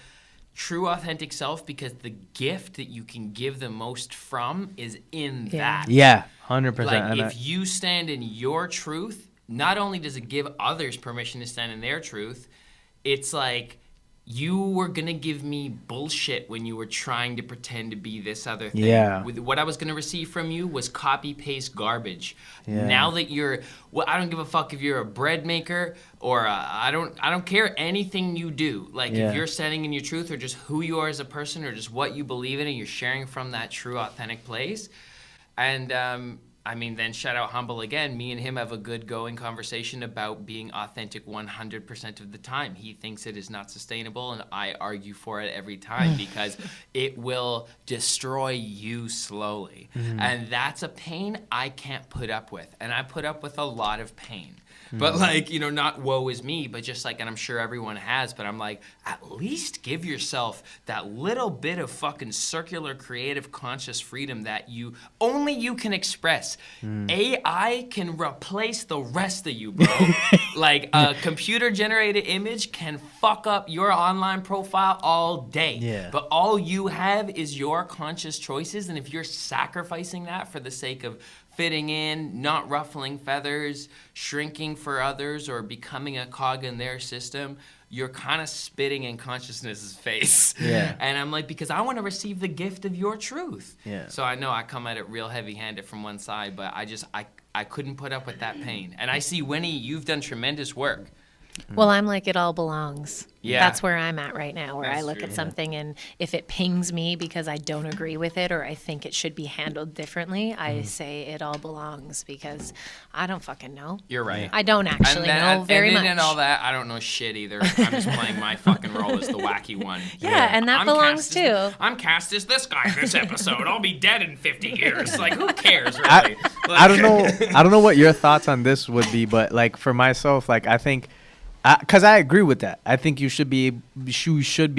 true authentic self, because the gift that you can give the most from is in that. Yeah, 100%. Like, if you stand in your truth, not only does it give others permission to stand in their truth, it's like, you were going to give me bullshit when you were trying to pretend to be this other thing. Yeah. What I was going to receive from you was copy-paste garbage. Yeah. Now that you're... Well, I don't give a fuck if you're a bread maker or I don't care anything you do. Like, if you're standing in your truth, or just who you are as a person, or just what you believe in, and you're sharing from that true, authentic place. And... I mean, then shout out Humble again. Me and him have a good going conversation about being authentic 100% of the time. He thinks it is not sustainable, and I argue for it every time because it will destroy you slowly. And that's a pain I can't put up with. And I put up with a lot of pain. But like, you know, not woe is me, but just like, and I'm sure everyone has, but I'm like, at least give yourself that little bit of fucking circular, creative, conscious freedom that only you can express. AI can replace the rest of you, bro. Like, a computer generated image can fuck up your online profile all day. Yeah. But all you have is your conscious choices. And if you're sacrificing that for the sake of fitting in, not ruffling feathers, shrinking for others, or becoming a cog in their system, you're kind of spitting in consciousness's face. Yeah. And I'm like, because I want to receive the gift of your truth. Yeah. So I know I come at it real heavy-handed from one side, but I couldn't put up with that pain. And I see, Winnie, you've done tremendous work. Well, I'm like, it all belongs. Yeah. That's where I'm at right now, where That's I look true. at something, and if it pings me because I don't agree with it, or I think it should be handled differently, I say it all belongs, because I don't fucking know. You're right. I don't actually know very much. And all that, I don't know shit either. I'm just playing my fucking role as the wacky one. Yeah, and that belongs too. I'm cast as this guy this episode. I'll be dead in 50 years. Like, who cares, really? I don't know. I don't know what your thoughts on this would be, but like, for myself, like, I think, because I agree with that. I think you should be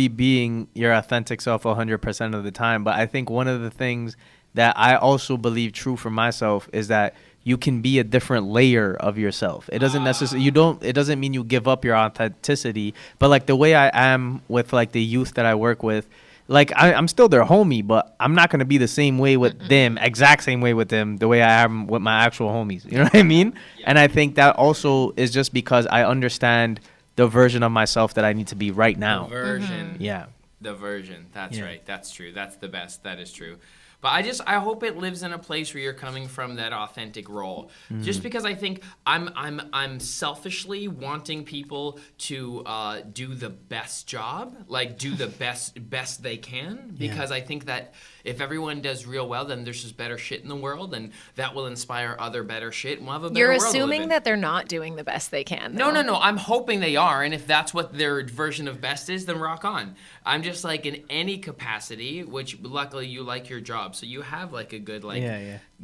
being your authentic self 100% of the time. But I think one of the things that I also believe true for myself is that you can be a different layer of yourself. It doesn't necessarily, it doesn't mean you give up your authenticity, but like the way I am with like the youth that I work with, like I'm still their homie, but I'm not going to be the same way with them, exact same way with them, the way I am with my actual homies. You know what I mean? Yeah. And I think that also is just because I understand the version of myself that I need to be right now. The version. Yeah. The version. That's right. That's true. That's the best. That is true. But I hope it lives in a place where you're coming from that authentic role. Just because I think I'm selfishly wanting people to do the best job, like do the best they can. Because I think that if everyone does real well, then there's just better shit in the world, and that will inspire other better shit, and we'll have a better You're world to live assuming in. that they're not doing the best they can, though. No. I'm hoping they are, and if that's what their version of best is, then rock on. I'm just like, in any capacity, which luckily you like your job, so you have like a good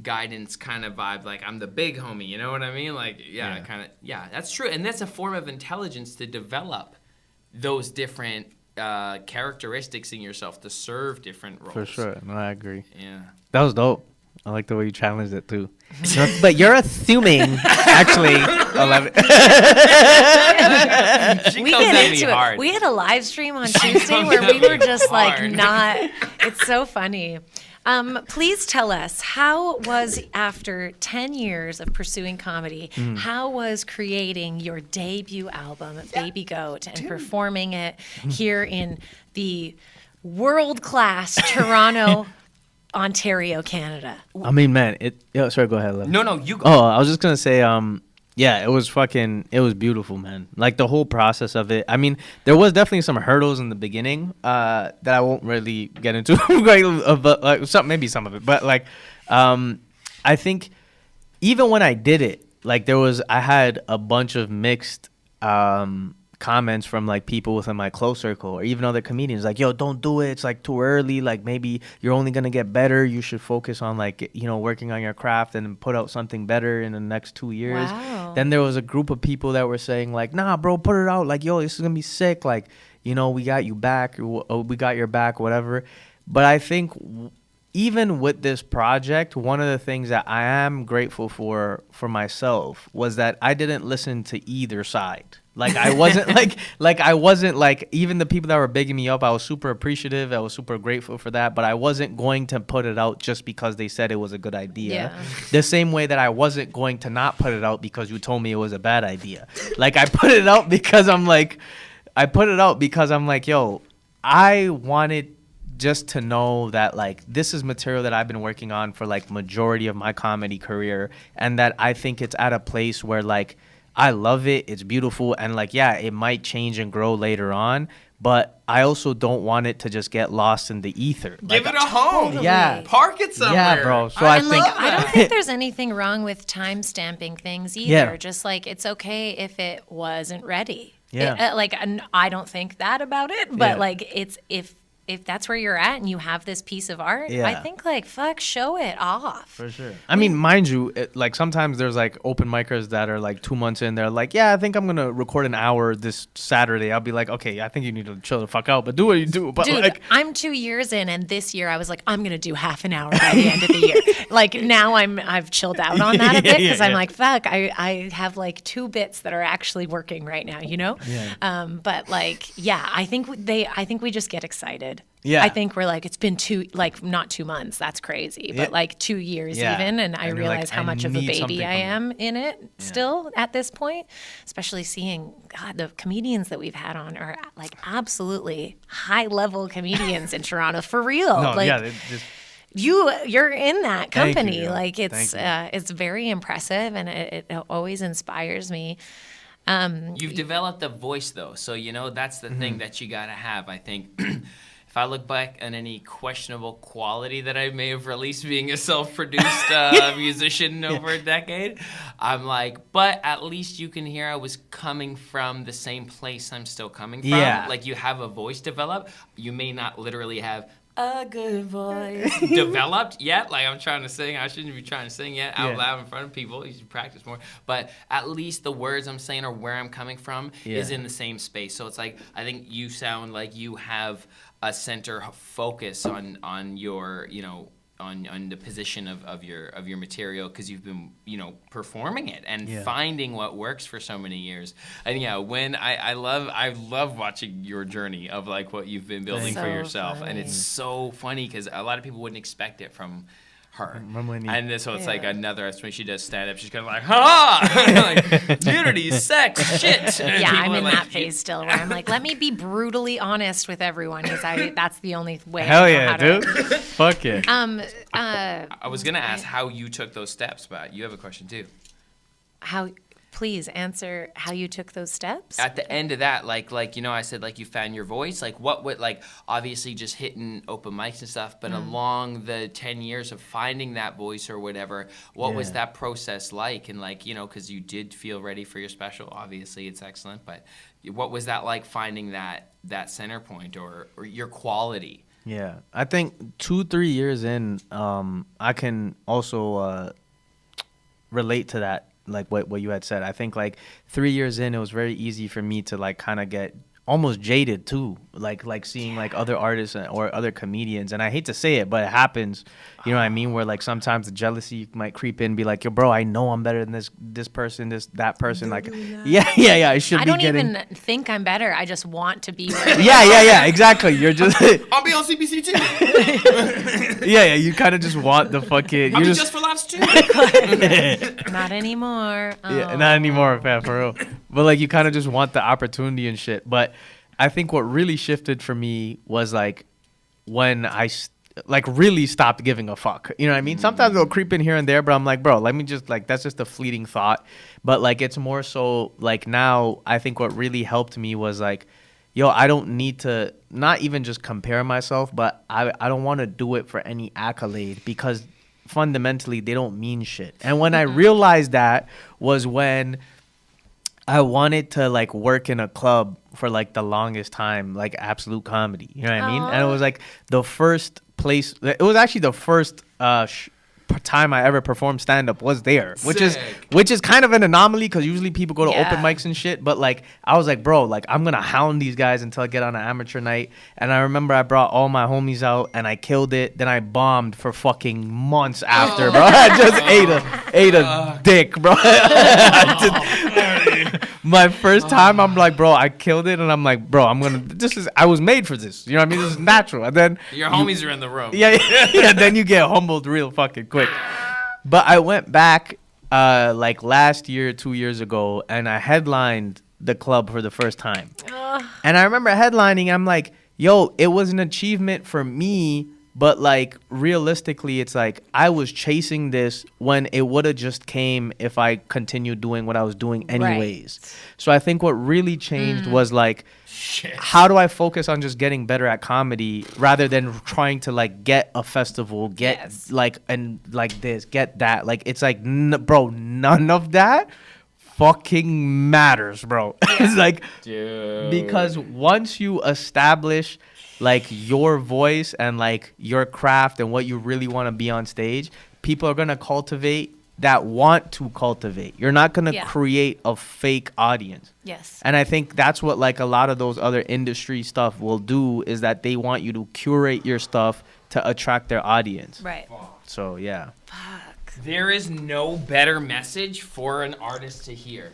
guidance kind of vibe. Like, I'm the big homie, you know what I mean? Like, that's true, and that's a form of intelligence to develop those different characteristics in yourself to serve different roles. For sure. No, I agree. Yeah. That was dope. I like the way you challenged it too. But you're assuming, actually, 11. She We comes get at me into hard. it. We had a live stream on Tuesday where we were just like it's so funny. Please tell us, how was, after 10 years of pursuing comedy, how was creating your debut album, Baby Goat, and performing it here in the world-class Toronto, Ontario, Canada? I mean, man, sorry, go ahead, Ellevan. No, you go. Oh, I was just gonna say, yeah, it was beautiful, man. Like, the whole process of it. I mean, there was definitely some hurdles in the beginning that I won't really get into, but like maybe some of it. But like, I think even when I did it, like, I had a bunch of mixed comments from like people within my close circle, or even other comedians, like, yo, don't do it, it's like too early, like maybe you're only gonna get better, you should focus on like, you know, working on your craft and put out something better in the next 2 years. Wow. Then there was a group of people that were saying like, nah bro, put it out, like, yo, this is gonna be sick, like, you know, we got you back, we got your back, whatever. But I think even with this project, one of the things that I am grateful for myself was that I didn't listen to either side. Like I wasn't like even the people that were bigging me up, I was super appreciative. I was super grateful for that, but I wasn't going to put it out just because they said it was a good idea. Yeah. The same way that I wasn't going to not put it out because you told me it was a bad idea. Like I put it out because I'm like, yo, I wanted just to know that like this is material that I've been working on for like majority of my comedy career, and that I think it's at a place where like I love it, it's beautiful, and like yeah, it might change and grow later on, but I also don't want it to just get lost in the ether. Give it a home. Totally. Yeah. Park it somewhere. Yeah, bro. So I think I don't think there's anything wrong with time stamping things either. Yeah. Just like it's okay if it wasn't ready. Yeah. I don't think that about it, but Yeah. like it's if that's where you're at and you have this piece of art, Yeah. I think like fuck, show it off. For sure. I mean, mind you, like sometimes there's like open micers that are like 2 months in. They're like, yeah, I think I'm gonna record an hour this Saturday. I'll be like, okay, I think you need to chill the fuck out, but do what you do. But Dude, like, I'm 2 years in, and this year I was like, I'm gonna do half an hour by the end of the year. Like now I've chilled out on that a bit because I'm like, fuck, I have like 2 bits that are actually working right now, you know. Yeah. But like, yeah, I think we just get excited. Yeah. I think we're like, it's been not 2 months. That's crazy, but like 2 years Yeah. even, and I And you're realize like, how I much of a need baby something I from am in it still at this point. Especially seeing God, the comedians that we've had on are like absolutely high level comedians in Toronto for real. no, like yeah, they just you're in that Thank you, company. yo. Like Thank it's very impressive, and it always inspires me. You've developed a voice, though, so you know that's the thing that you gotta have. I think if I look back on any questionable quality that I may have released being a self-produced musician over a decade, I'm like, but at least you can hear I was coming from the same place I'm still coming from. Yeah. Like you have a voice developed. You may not literally have a good voice developed yet. Like I'm trying to sing. I shouldn't be trying to sing yet out loud in front of people. You should practice more. But at least the words I'm saying or where I'm coming from is in the same space. So it's like I think you sound like you have a center focus on your, you know, on the position of your material because you've been, you know, performing it and finding what works for so many years. And yeah, when I love watching your journey of like what you've been building for yourself, and it's so funny because a lot of people wouldn't expect it from her. And so it's like another, when she does stand up, she's kind of like, ha! Like, nudity, sex, shit. And Yeah, people I'm are in like, that phase still where I'm like, let me be brutally honest with everyone because that's the only way. hell I know yeah, how to- dude. Fuck yeah. I was gonna ask how you took those steps, but you have a question too. Please answer how you took those steps. At the end of that, like you know, I said like you found your voice. Like what would like obviously just hitting open mics and stuff, but along the 10 years of finding that voice or whatever, what was that process like? And like, you know, because you did feel ready for your special. Obviously, it's excellent, but what was that like finding that center point or your quality? Yeah, I think 2-3 years in, I can also relate to that, like what you had said. I think like 3 years in, it was very easy for me to like kind of get almost jaded too, like seeing like other artists or other comedians, and I hate to say it, but it happens, you know what I mean, where like sometimes the jealousy might creep in and be like, yo bro, I know I'm better than this person, that person, like yeah I should I be don't getting even think I'm better. I just want to be better. yeah exactly, you're just I'll be on CBC too. yeah you kind of just want the fucking I'll you be just for laughs too. Not anymore. Yeah, not anymore, fam, for real. But like you kind of just want the opportunity and shit. But I think what really shifted for me was like when I like really stopped giving a fuck. You know what I mean? Sometimes it'll creep in here and there, but I'm like, bro, let me just like, that's just a fleeting thought. But like it's more so like now I think what really helped me was like, yo, I don't need to not even just compare myself, but I don't want to do it for any accolade because fundamentally they don't mean shit. And when I realized that was when I wanted to like work in a club for like the longest time, like Absolute Comedy, you know what I mean? And it was like the first place, it was actually the first time I ever performed stand up was there, which Sick. is kind of an anomaly because usually people go to Yeah. open mics and shit. But like I was like, bro, like I'm gonna hound these guys until I get on an amateur night. And I remember I brought all my homies out and I killed it. Then I bombed for fucking months after, bro. I just ate a dick, bro. My first time, I'm like, bro, I killed it, and I'm like, bro, I was made for this. You know what I mean? This is natural. And then Your homies are in the room. yeah. Then you get humbled real fucking quick. But I went back like last year, 2 years ago, and I headlined the club for the first time. And I remember headlining. I'm like, yo, it was an achievement for me. But like realistically, it's like I was chasing this when it would have just came if I continued doing what I was doing anyways. Right. So I think what really changed was like, how do I focus on just getting better at comedy rather than trying to like get a festival, get like and like this, get that. Like it's like, bro, none of that fucking matters, bro. It's like, because once you establish like your voice and like your craft and what you really want to be on stage, people are going to cultivate that want to cultivate. You're not going to create a fake audience. Yes. And I think that's what like a lot of those other industry stuff will do, is that they want you to curate your stuff to attract their audience. Right. So yeah. There is no better message for an artist to hear.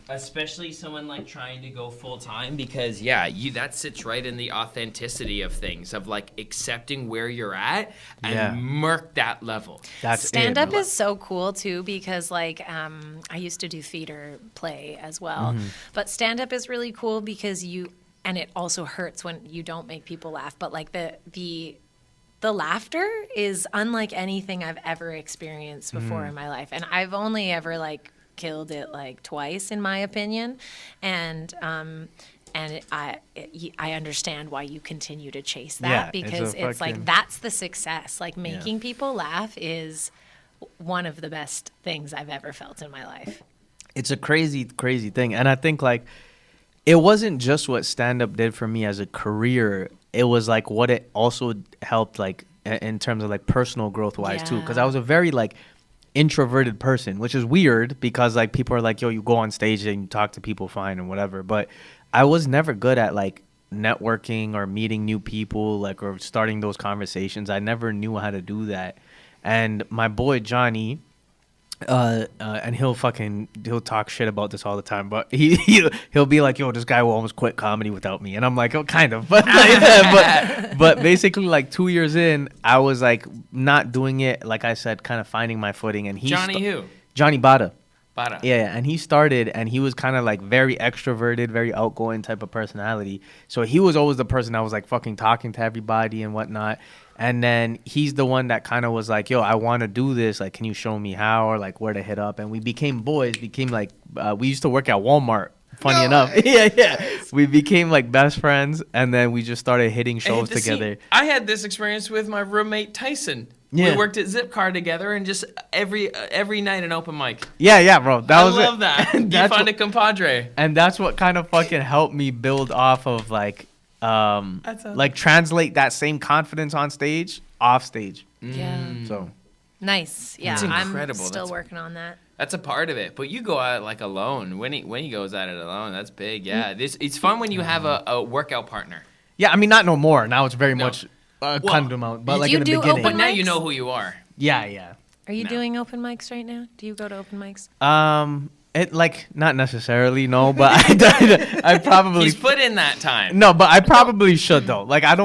Especially someone like trying to go full time, because that sits right in the authenticity of things, of like accepting where you're at and murk that level. That's Stand it, up bro. is so cool too, because like I used to do theater play as well, but stand up is really cool because and it also hurts when you don't make people laugh, but like the laughter is unlike anything I've ever experienced before in my life, and I've only ever like killed it like twice in my opinion, and I understand why you continue to chase that, because it's like that's the success. Like making people laugh is one of the best things I've ever felt in my life. It's a crazy thing. And I think like it wasn't just what stand-up did for me as a career, it was like what it also helped like in terms of like personal growth wise too, because I was a very like introverted person, which is weird because like people are like, yo, you go on stage and you talk to people fine and whatever, but I was never good at like networking or meeting new people, like, or starting those conversations. I never knew how to do that. And my boy Johnny, and he'll talk shit about this all the time, but he'll be like, yo, this guy will almost quit comedy without me, and I'm like, oh, kind of, but but basically like 2 years in, I was like not doing it, like I said, kind of finding my footing. And Johnny Bada. Yeah, and he started, and he was kind of like very extroverted, very outgoing type of personality, so he was always the person that was like fucking talking to everybody and whatnot. And then he's the one that kind of was like, yo, I want to do this. Like, can you show me how, or like where to hit up? And we became boys, like, we used to work at Walmart, funny enough. We became like best friends. And then we just started hitting shows together. I had this experience with my roommate Tyson. Yeah. We worked at Zipcar together, and just every night an open mic. Yeah, bro. I love that. You find a compadre. And that's what kind of fucking helped me build off of like, like translate that same confidence on stage off stage. So nice. Yeah, it's incredible. I'm still working on that. That's a part of it, but you go out like alone. When he goes at it alone, that's big. Yeah, it's fun when you have a workout partner. Yeah, I mean, not no more. Now it's very much condom out, but like in the beginning. But now you know who you are. Yeah. Are you doing open mics right now? Do you go to open mics? It like not necessarily, no, but I probably He's put in that time. No, but I probably should though. Like I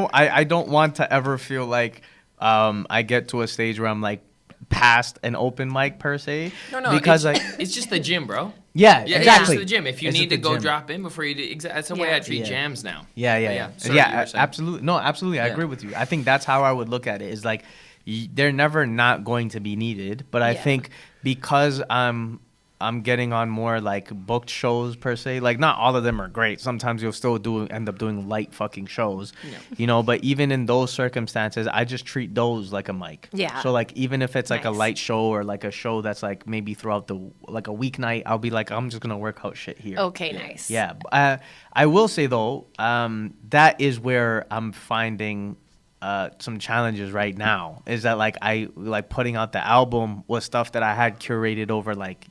don't want to ever feel like I get to a stage where I'm like past an open mic per se. No, because it's just the gym, bro. Yeah, exactly. exactly. It's just the gym. If you need to go gym. drop in before you do, that's the way I treat jams now. Yeah. Sorry, you were saying. Absolutely. No, absolutely. I agree with you. I think that's how I would look at it. Is like they're never not going to be needed, but I think because I'm getting on more like booked shows per se. Like not all of them are great. Sometimes you'll still end up doing light fucking shows, you know. But even in those circumstances, I just treat those like a mic. Yeah. So like even if it's like a light show or like a show that's like maybe throughout the like a weeknight, I'll be like, I'm just gonna work out shit here. Okay, nice. Yeah. I will say though, that is where I'm finding some challenges right now. Is that like I like putting out the album was stuff that I had curated over like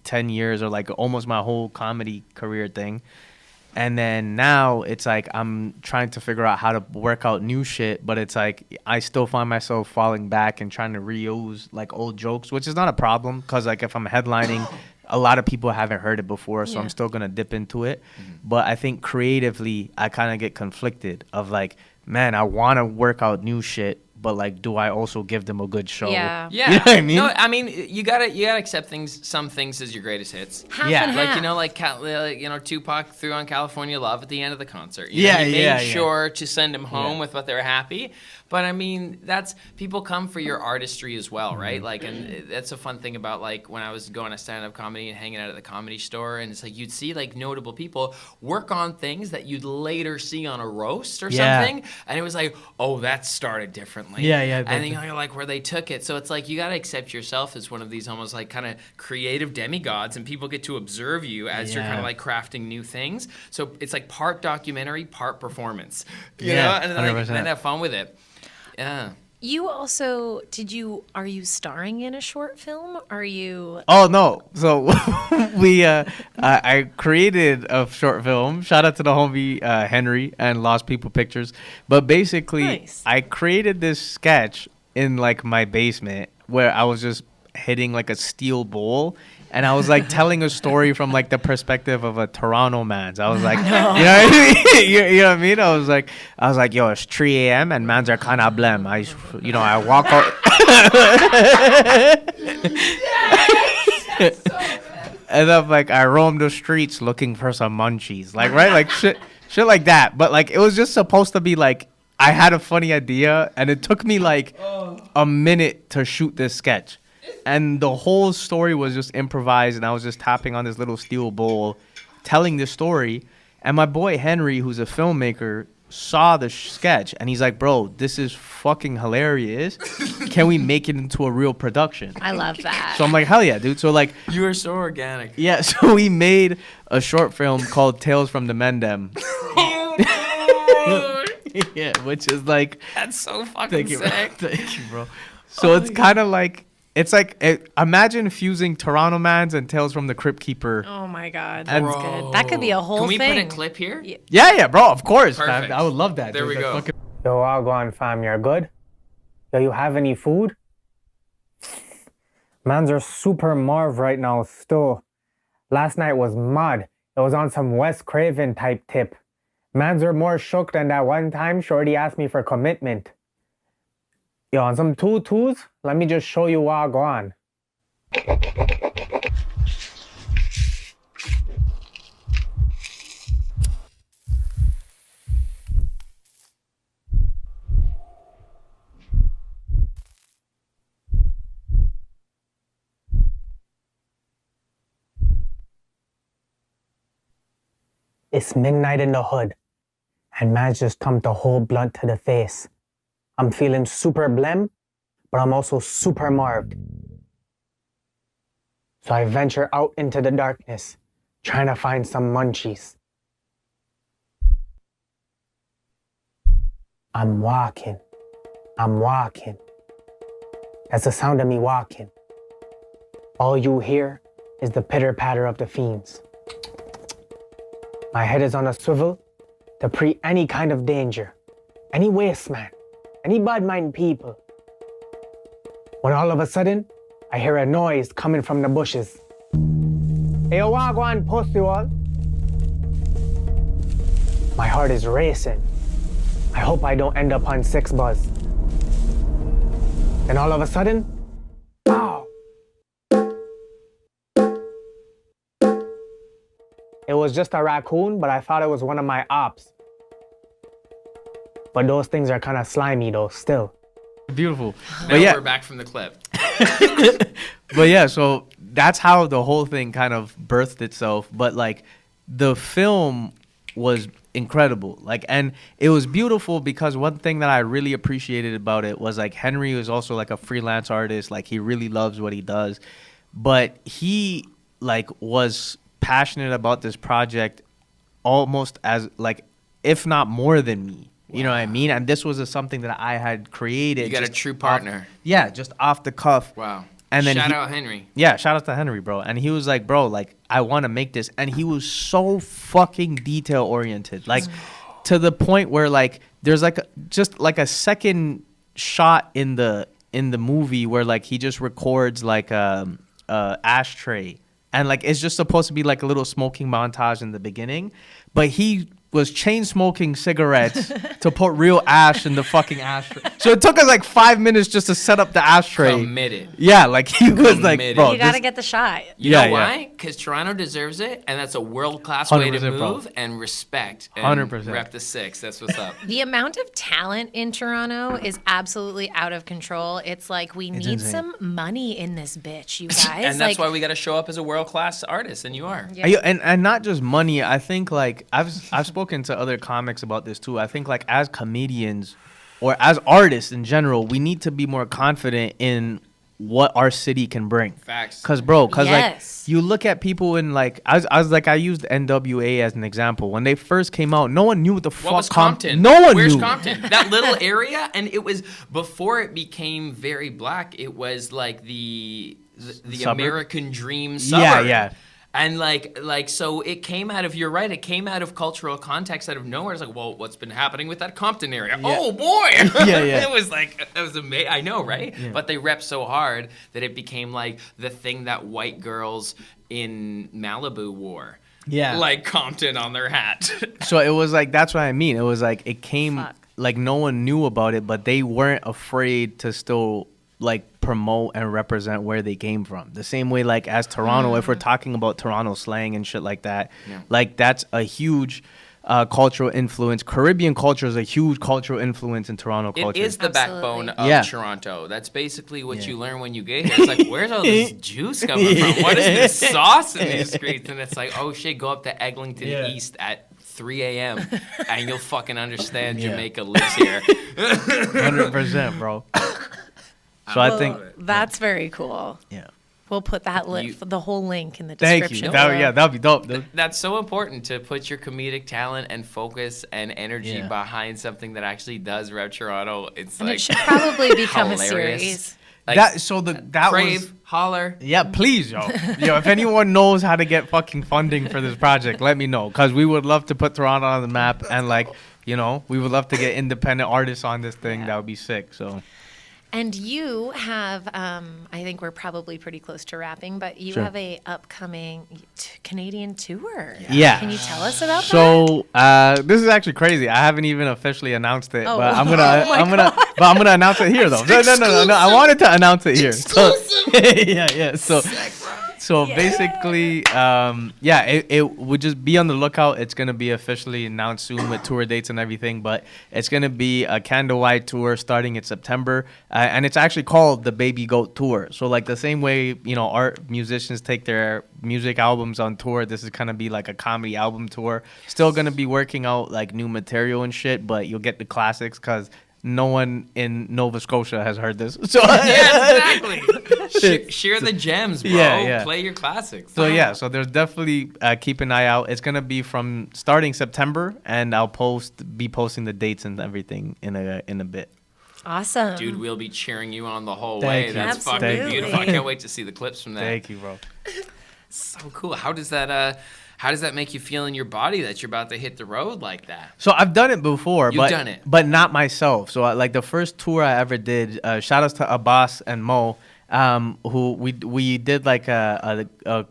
10 years or like almost my whole comedy career thing. And then now it's like I'm trying to figure out how to work out new shit, but it's like I still find myself falling back and trying to reuse like old jokes, which is not a problem because like if I'm headlining, a lot of people haven't heard it before, so I'm still gonna dip into it. But I think creatively, I kind of get conflicted of like, man, I want to work out new shit, but like, do I also give them a good show? Yeah. Yeah. You know what I mean? No, I mean you gotta accept some things as your greatest hits. Half Yeah. and Like half. Tupac threw on California Love at the end of the concert. He made sure to send him home with what they were happy. But I mean, that's people come for your artistry as well, right? Like, and that's a fun thing about like when I was going to stand-up comedy and hanging out at the Comedy Store, and it's like you'd see like notable people work on things that you'd later see on a roast or something, and it was like, oh, that started differently. Yeah. And then you're like where they took it. So it's like you gotta accept yourself as one of these almost like kind of creative demigods, and people get to observe you as you're kind of like crafting new things. So it's like part documentary, part performance. You know, and then have fun with it. Yeah. You also are you starring in a short film? Are you? Oh no! So I created a short film. Shout out to the homie Henry and Lost People Pictures. But basically, Nice. I created this sketch in like my basement where I was just hitting like a steel bowl. And I was like telling a story from like the perspective of a Toronto man. So I was like, you know what I mean? you know what I mean? I was like, yo, it's 3 a.m. and mans are kind of blem. I walk out. And I'm like, I roam the streets looking for some munchies, like right, like shit like that. But like it was just supposed to be like I had a funny idea, and it took me like a minute to shoot this sketch. And the whole story was just improvised, and I was just tapping on this little steel bowl, telling this story. And my boy Henry, who's a filmmaker, saw the sketch, and he's like, bro, this is fucking hilarious. Can we make it into a real production? I love that. So I'm like, hell yeah, dude. So like, You are so organic. yeah, so we made a short film called Tales from the Mendem. Yeah, which is like, That's so fucking thank you, bro. sick. Thank you, bro. So it's kind of like, it's like, imagine fusing Toronto Mans and Tales from the Crypt Keeper. Oh my God, And- that's good. That could be a whole Can we thing. put a clip here? Yeah, bro, of course. Perfect. I would love that. There dude. we That's go. fucking- Yo, all gone, fam. You're good? Yo, you have any food? Mans are super Marv right now, still. Last night was mad. It was on some Wes Craven type tip. Mans are more shook than that one time Shorty asked me for commitment. Yo, on some 2-2s, let me just show you what I go on. It's midnight in the hood, and man's just thumped a whole blunt to the face. I'm feeling super blem, but I'm also super marved. So I venture out into the darkness, trying to find some munchies. I'm walking. That's the sound of me walking. All you hear is the pitter-patter of the fiends. My head is on a swivel to pre any kind of danger, any waste man, any bad mind people. When all of a sudden, I hear a noise coming from the bushes. Hey, yo, wagwan, pussy wall. My heart is racing. I hope I don't end up on 6 buzz. Then all of a sudden, pow! It was just a raccoon, but I thought it was one of my ops. But those things are kind of slimy though, still. Beautiful. Now But yeah, we're back from the clip. but yeah, so that's how the whole thing kind of birthed itself. But like the film was incredible. Like, and it was beautiful because one thing that I really appreciated about it was like Henry was also like a freelance artist. Like he really loves what he does, but he like was passionate about this project almost as like, if not more than me. You know what I mean? And this was something that I had created. You got a just true partner. just off the cuff. Wow. And then shout out Henry. Yeah, shout out to Henry, bro. And he was like, bro, like, I want to make this. And he was so fucking detail oriented. Like, to the point where, like, there's like just like a second shot in the movie where, like, he just records like a ashtray. And, like, it's just supposed to be like a little smoking montage in the beginning. But he was chain smoking cigarettes to put real ash in the fucking ashtray. So it took us like 5 minutes just to set up the ashtray. Committed. Yeah, like he was like, bro, you gotta get the shot. You know why? Because Toronto deserves it, and that's a world-class way to move, bro. and respect. And 100%. Rep the 6. That's what's up. The amount of talent in Toronto is absolutely out of control. It's like we need insane. some money in this bitch, you guys. And that's why we got to show up as a world-class artist, and you are. Yeah. And not just money. I think like I've spoken to other comics about this too. I think like as comedians or as artists in general, we need to be more confident in what our city can bring. Facts. Cause Yes. like you look at people in like I used NWA as an example. When they first came out, no one knew what the fuck was Compton? No one Where's knew. Compton? That little area, and it was before it became very black. It was like the Suburb? American dream suburb. Yeah. And like so it came out of, you're right, it came out of cultural context out of nowhere. It's like, well, what's been happening with that Compton area? Yeah. Oh boy. Yeah. It was amazing. I know, right? Yeah. But they rep so hard that it became like the thing that white girls in Malibu wore. Yeah. Like Compton on their hat. So it was like, that's what I mean. It was like, it came, Fuck. like no one knew about it, but they weren't afraid to still like promote and represent where they came from. The same way, like as Toronto, if we're talking about Toronto slang and shit like that, like that's a huge cultural influence. Caribbean culture is a huge cultural influence in Toronto culture. It is the backbone of Yeah. Toronto. That's basically what you learn when you get here. It's like, where's all this juice coming from? What is this sauce in these streets? And it's like, oh shit, go up to Eglinton East at 3 a.m. and you'll fucking understand Jamaica lives here. 100%, bro. So I think that's very cool. Yeah. We'll put that the whole link in the Thank description. you. That'd be dope, dude. That's so important, to put your comedic talent and focus and energy behind something that actually does rep Toronto. It's And like it should probably become a hilarious. series. Like, that Crave, was holler. Yeah, please, yo. If anyone knows how to get fucking funding for this project, let me know, because we would love to put Toronto on the map, and like, we would love to get independent artists on this thing. That would be sick. So. And you have, I think we're probably pretty close to wrapping, but you have a upcoming Canadian tour. Yeah. Can you tell us about that? So this is actually crazy. I haven't even officially announced it, but I'm gonna announce it here though. No. I wanted to announce it here. So, yeah. So basically, it would just be on the lookout. It's going to be officially announced soon with tour dates and everything, but it's going to be a candlelight tour starting in September, and it's actually called the Baby Goat Tour. So like the same way, art musicians take their music albums on tour, this is going to be like a comedy album tour. Still going to be working out like new material and shit, but you'll get the classics because no one in Nova Scotia has heard this. So Yeah, exactly. Share the gems, bro. Yeah. Play your classics. So there's definitely keep an eye out. It's gonna be from starting September, and I'll be posting the dates and everything in a bit. Awesome. Dude, we'll be cheering you on the whole Thank way. you. That's fucking Absolutely. beautiful. I can't wait to see the clips from that. Thank you, bro. So cool. How does that make you feel in your body that you're about to hit the road like that? So I've done it before, You've done it. but not myself. So like the first tour I ever did, shout outs to Abbas and Mo, who we did like a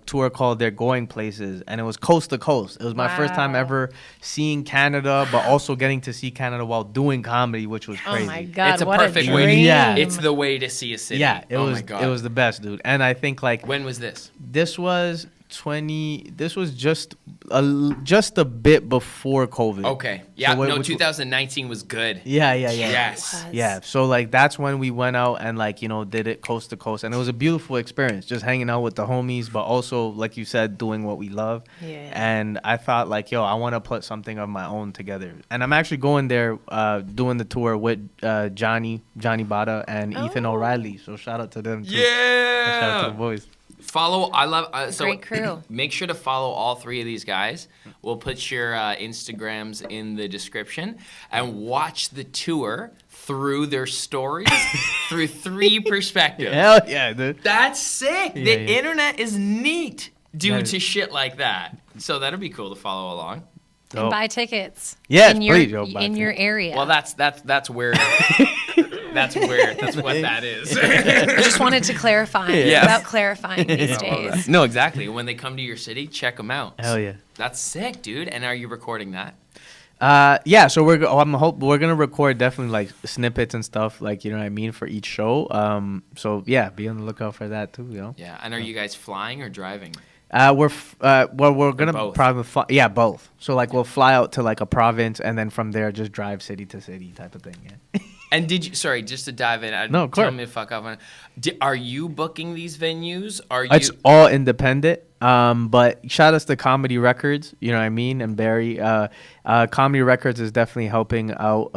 tour called They're Going Places, and it was coast to coast. It was my first time ever seeing Canada, but also getting to see Canada while doing comedy, which was crazy. Oh my God, It's a what perfect a way. dream. Yeah. It's the way to see a city. Yeah, it was My God. it was the best, dude. And I think like When was this? this was just a bit before COVID. Okay. Yeah. So No, 2019 was good. Yeah. Yes. Yeah, so like that's when we went out and like did it coast to coast, and it was a beautiful experience, just hanging out with the homies, but also like you said, doing what we love. Yeah. And I thought like, I want to put something of my own together, and I'm actually going there, doing the tour with Johnny Bada and Ethan O'Reilly. So shout out to them too. Shout out to the boys. Follow. I love. So Great crew. Make sure to follow all three of these guys. We'll put your Instagrams in the description and watch the tour through their stories through three perspectives. Hell yeah, dude. That's sick. Yeah, The yeah. internet is neat due That to is- shit like that. So that'll be cool to follow along. And buy tickets. Yes, in your, please, yo, buy in your tickets. area. Well, that's where that's what that is. I just wanted to clarify. Yeah. It's about clarifying these days. No, exactly. When they come to your city, check them out. Hell yeah. That's sick, dude. And are you recording that? Yeah, so we're gonna record definitely like snippets and stuff, like, you know what I mean, for each show. So yeah, be on the lookout for that too, you know. Yeah. And are you guys flying or driving? We're gonna both? probably fly, yeah, both. So like we'll fly out to like a province and then from there just drive city to city type of thing. Yeah. And did you? Sorry, just to dive in. No, of course. Tell me to fuck off. Are you booking these venues? Are you? It's all independent. But shout outs to Comedy Records, you know what I mean, and Barry. Comedy Records is definitely helping out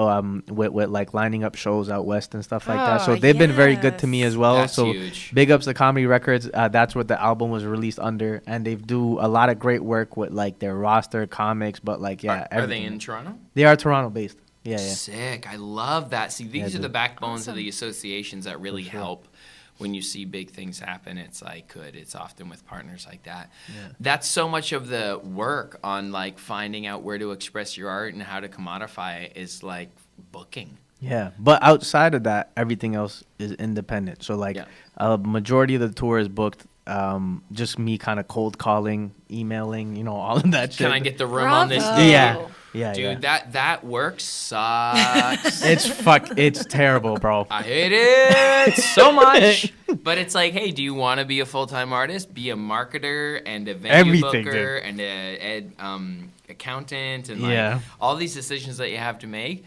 with like lining up shows out west and stuff like that. So Oh, they've been very good to me yes. as well. That's so huge. big ups to Comedy Records. That's what the album was released under, and they do a lot of great work with like their roster comics. But like Are they everything. in Toronto? They are Toronto based. Yeah, yeah. Sick. I love that. See, these are the dude. backbones of the associations that really help when you see big things happen. It's like good. It's often with partners like that. Yeah. That's so much of the work on like finding out where to express your art and how to commodify it is like booking. Yeah, but outside of that, everything else is independent. So like Yeah. a majority of the tour is booked. Just me kind of cold calling, emailing, you know, all of that shit. Can I get the room on this Bravo. day? Yeah, yeah, Dude, yeah. that work sucks. It's terrible, bro. I hate it so much. But it's like, hey, do you want to be a full-time artist? Be a marketer and a venue Everything, booker dude. and a accountant and like Yeah. all these decisions that you have to make.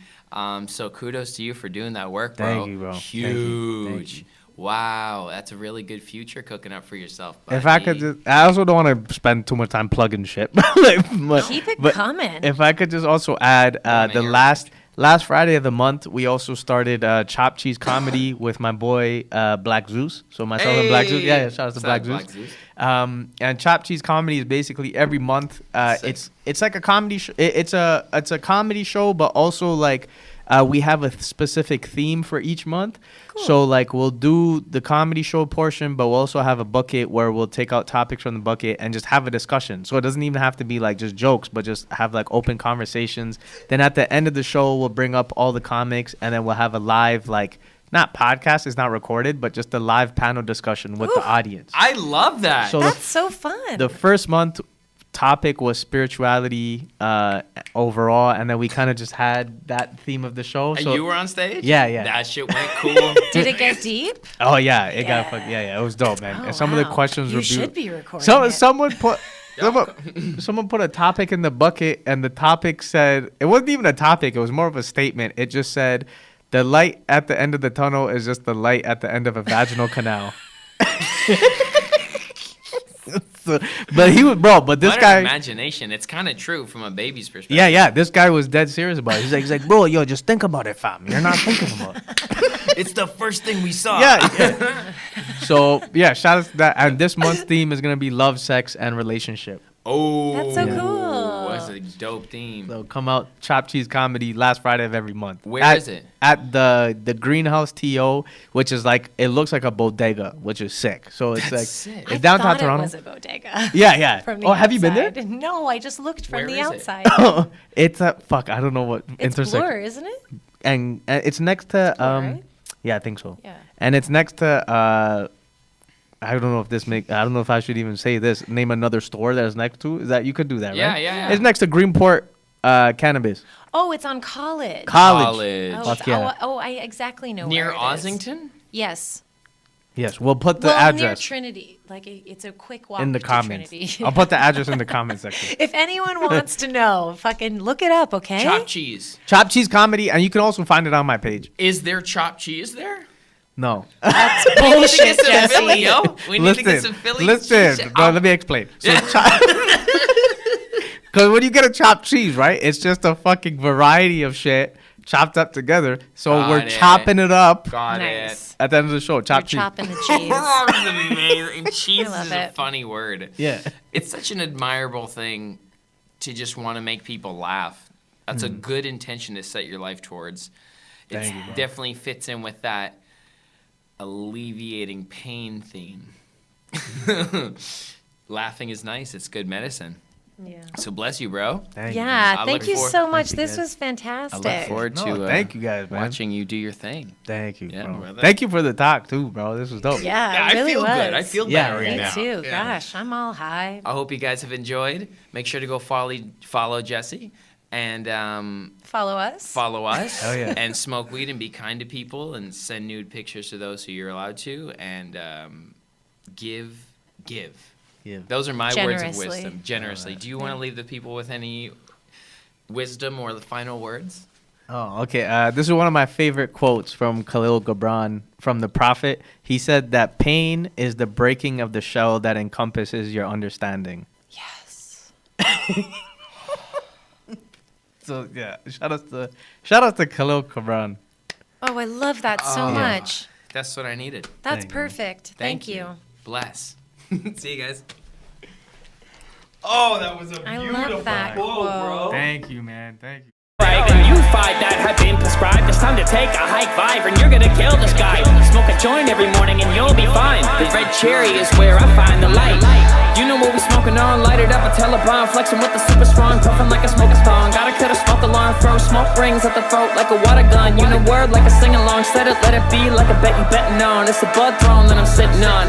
So kudos to you for doing that work, bro. Thank you, bro. Thank you. Huge. Thank you. Wow, that's a really good future cooking up for yourself. If I could buddy. just, I also don't want to spend too much time plugging shit. but, Keep it but coming. If I could just also add, wanna the hear last Friday of the month, we also started Chop Cheese Comedy with my boy Black Zeus. So myself and Black Zeus. Yeah, shout out to Black Zeus. And Chop Cheese Comedy is basically every month. It's like a comedy. It's a comedy show, but also like we have a specific theme for each month. Cool. So like we'll do the comedy show portion, but we'll also have a bucket where we'll take out topics from the bucket and just have a discussion. So it doesn't even have to be like just jokes, but just have like open conversations. Then at the end of the show, we'll bring up all the comics and then we'll have a live like. Not podcast, it's not recorded, but just a live panel discussion with the audience. I love that. So That's so fun. the first month topic was spirituality overall, and then we kind of just had that theme of the show. And So you were on stage? Yeah, yeah. That shit went cool. Did it get deep? oh yeah, it got it was dope, man. Oh, and some of the wow. questions You were should be recording it. Someone put. Someone put a topic in the bucket, and the topic said it wasn't even a topic; it was more of a statement. It just said, "The light at the end of the tunnel is just the light at the end of a vaginal canal." But he was, bro. But this What guy, an imagination. It's kind of true from a baby's perspective. yeah. This guy was dead serious about it. He's like, bro, yo, just think about it, fam. You're not thinking about it. It's the first thing we saw. Yeah. So yeah, shout out to that. And this month's theme is gonna be love, sex, and relationship. Oh. That's so cool. That's a dope theme. So come out, Chop Cheese Comedy, last Friday of every month. Where is it? At the Greenhouse TO, which is like, it looks like a bodega, which is sick. So it's That's like sick. it's I downtown thought Toronto. It was a bodega. Yeah. From the Oh, have you been there? outside. No, I just looked from Where the is it? outside. It's a fuck. I don't know what It's intersection. Bloor, isn't it? And it's next to Bloor, right? Yeah, I think so. Yeah. And it's next to I don't know I don't know if I should even say this. Name another store that is next to. Is that you could do that, Yeah, right? yeah. It's next to Greenport Cannabis. Oh, it's on College. College. Oh, Fuck it's- yeah. I exactly know Near where it is. Ossington? Yes. Yes, we'll put the Near address Trinity. Like it's a quick walk in the to comments. Trinity. I'll put the address in the comment section. If anyone wants to know, fucking look it up, okay? Chopped cheese. Chop Cheese Comedy, and you can also find it on my page. Is there chopped cheese there? No. That's We need to bullshit, get some Philly, Jesse. yo. We need to get some Philly Listen, cheese. bro, let me explain. So, because when you get a chopped cheese, right, it's just a fucking variety of shit chopped up together. So Got we're it. chopping it up Got Nice. at the end of the show. You're Chop cheese. chopping the cheese. it. Amazing. Cheese I love is a it. funny word. Yeah. It's such an admirable thing to just want to make people laugh. That's a good intention to set your life towards. It Thank you, bro. definitely fits in with that alleviating pain theme. Laughing is nice. It's good medicine. Yeah. So bless you, bro. Thank you, Yeah, I thank look you for- so much. you, This guys. was fantastic. I look forward No, to thank you guys, man. watching you do your thing. Thank you, Yeah, bro. brother. Thank you for the talk too, bro. This was dope. Yeah, it really I feel was. good. I feel Yeah, better me right Me now. too. Yeah. Gosh, I'm all high. I hope you guys have enjoyed. Make sure to go follow Jesse and Follow us. follow us. Hell yeah. And smoke weed and be kind to people and send nude pictures to those who you're allowed to and give. Yeah. Those are my words of Generously. wisdom. Generously. Do you want to Yeah. leave the people with any wisdom or the final words? Oh, okay. This is one of my favorite quotes from Khalil Gibran from the Prophet. He said that pain is the breaking of the shell that encompasses your understanding. Yes. So yeah, shout out to Khalil Gibran. Oh, I love that so much. That's what I needed. That's Thank you. perfect. Thank you. Bless. See you guys. Oh, that was a I love that quote. Thank you, man. Thank you. Right, and you fight that have been prescribed. It's time to take a hike, vibe, and you're gonna kill this guy. Smoke a joint every morning and you'll be fine. The red cherry is where I find the light. You know what we smoking on? Light it up a Ellevan, flexing with the super strong, puffing like a smoker thong. Gotta cut a smoke alarm, throw smoke rings at the throat like a water gun. You know word like a sing along, set it, let it be like a bet you betting on. It's a bud throne that I'm sitting on.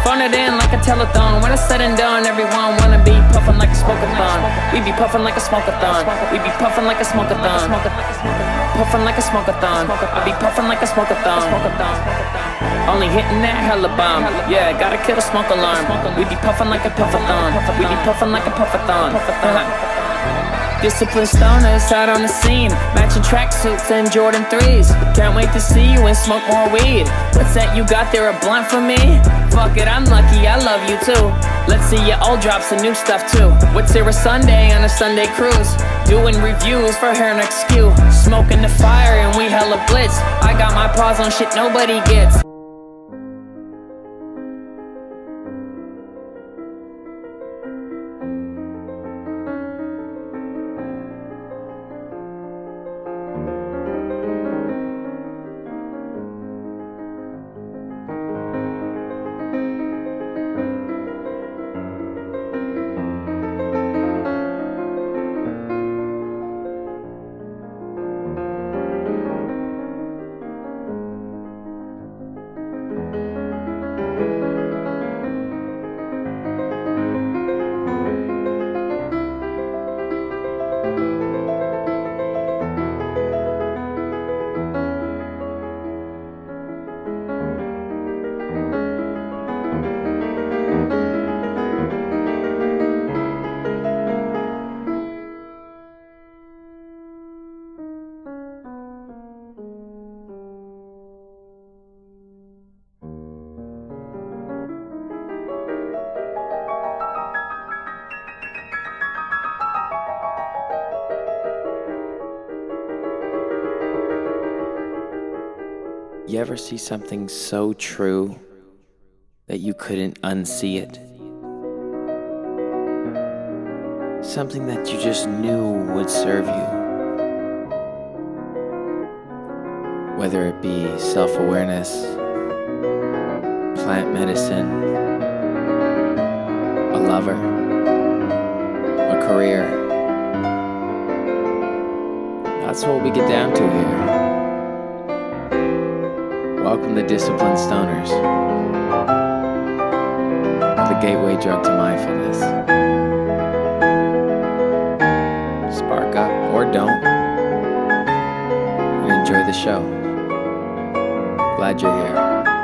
Phone it in like a telethon. When it's said and done, everyone wanna be puffing like a smoke-a-thon. We be puffing like a smoke-a-thon. We be puffing like a smoke-a-thon. Puffing like a smoke-a-thon. I be puffing like a smoke-a-thon. Only hitting that hella bomb. Yeah, gotta kill a smoke alarm. We be puffing like a puffathon. We be puffing like a puffathon. Disciplined stoners out on the scene, matching tracksuits and Jordan 3s. Can't wait to see you and smoke more weed. What's that you got there, a blunt for me? Fuck it, I'm lucky, I love you too. Let's see you all drop some new stuff too. What's there a Sunday on a Sunday cruise? Doing reviews for hair next skew. Smoking the fire and we hella blitz. I got my paws on shit nobody gets. You ever see something so true that you couldn't unsee it? Something that you just knew would serve you. Whether it be self-awareness, plant medicine, a lover, a career. That's what we get down to here. Welcome to Disciplined Stoners, the gateway drug to mindfulness. Spark up or don't, and enjoy the show. Glad you're here.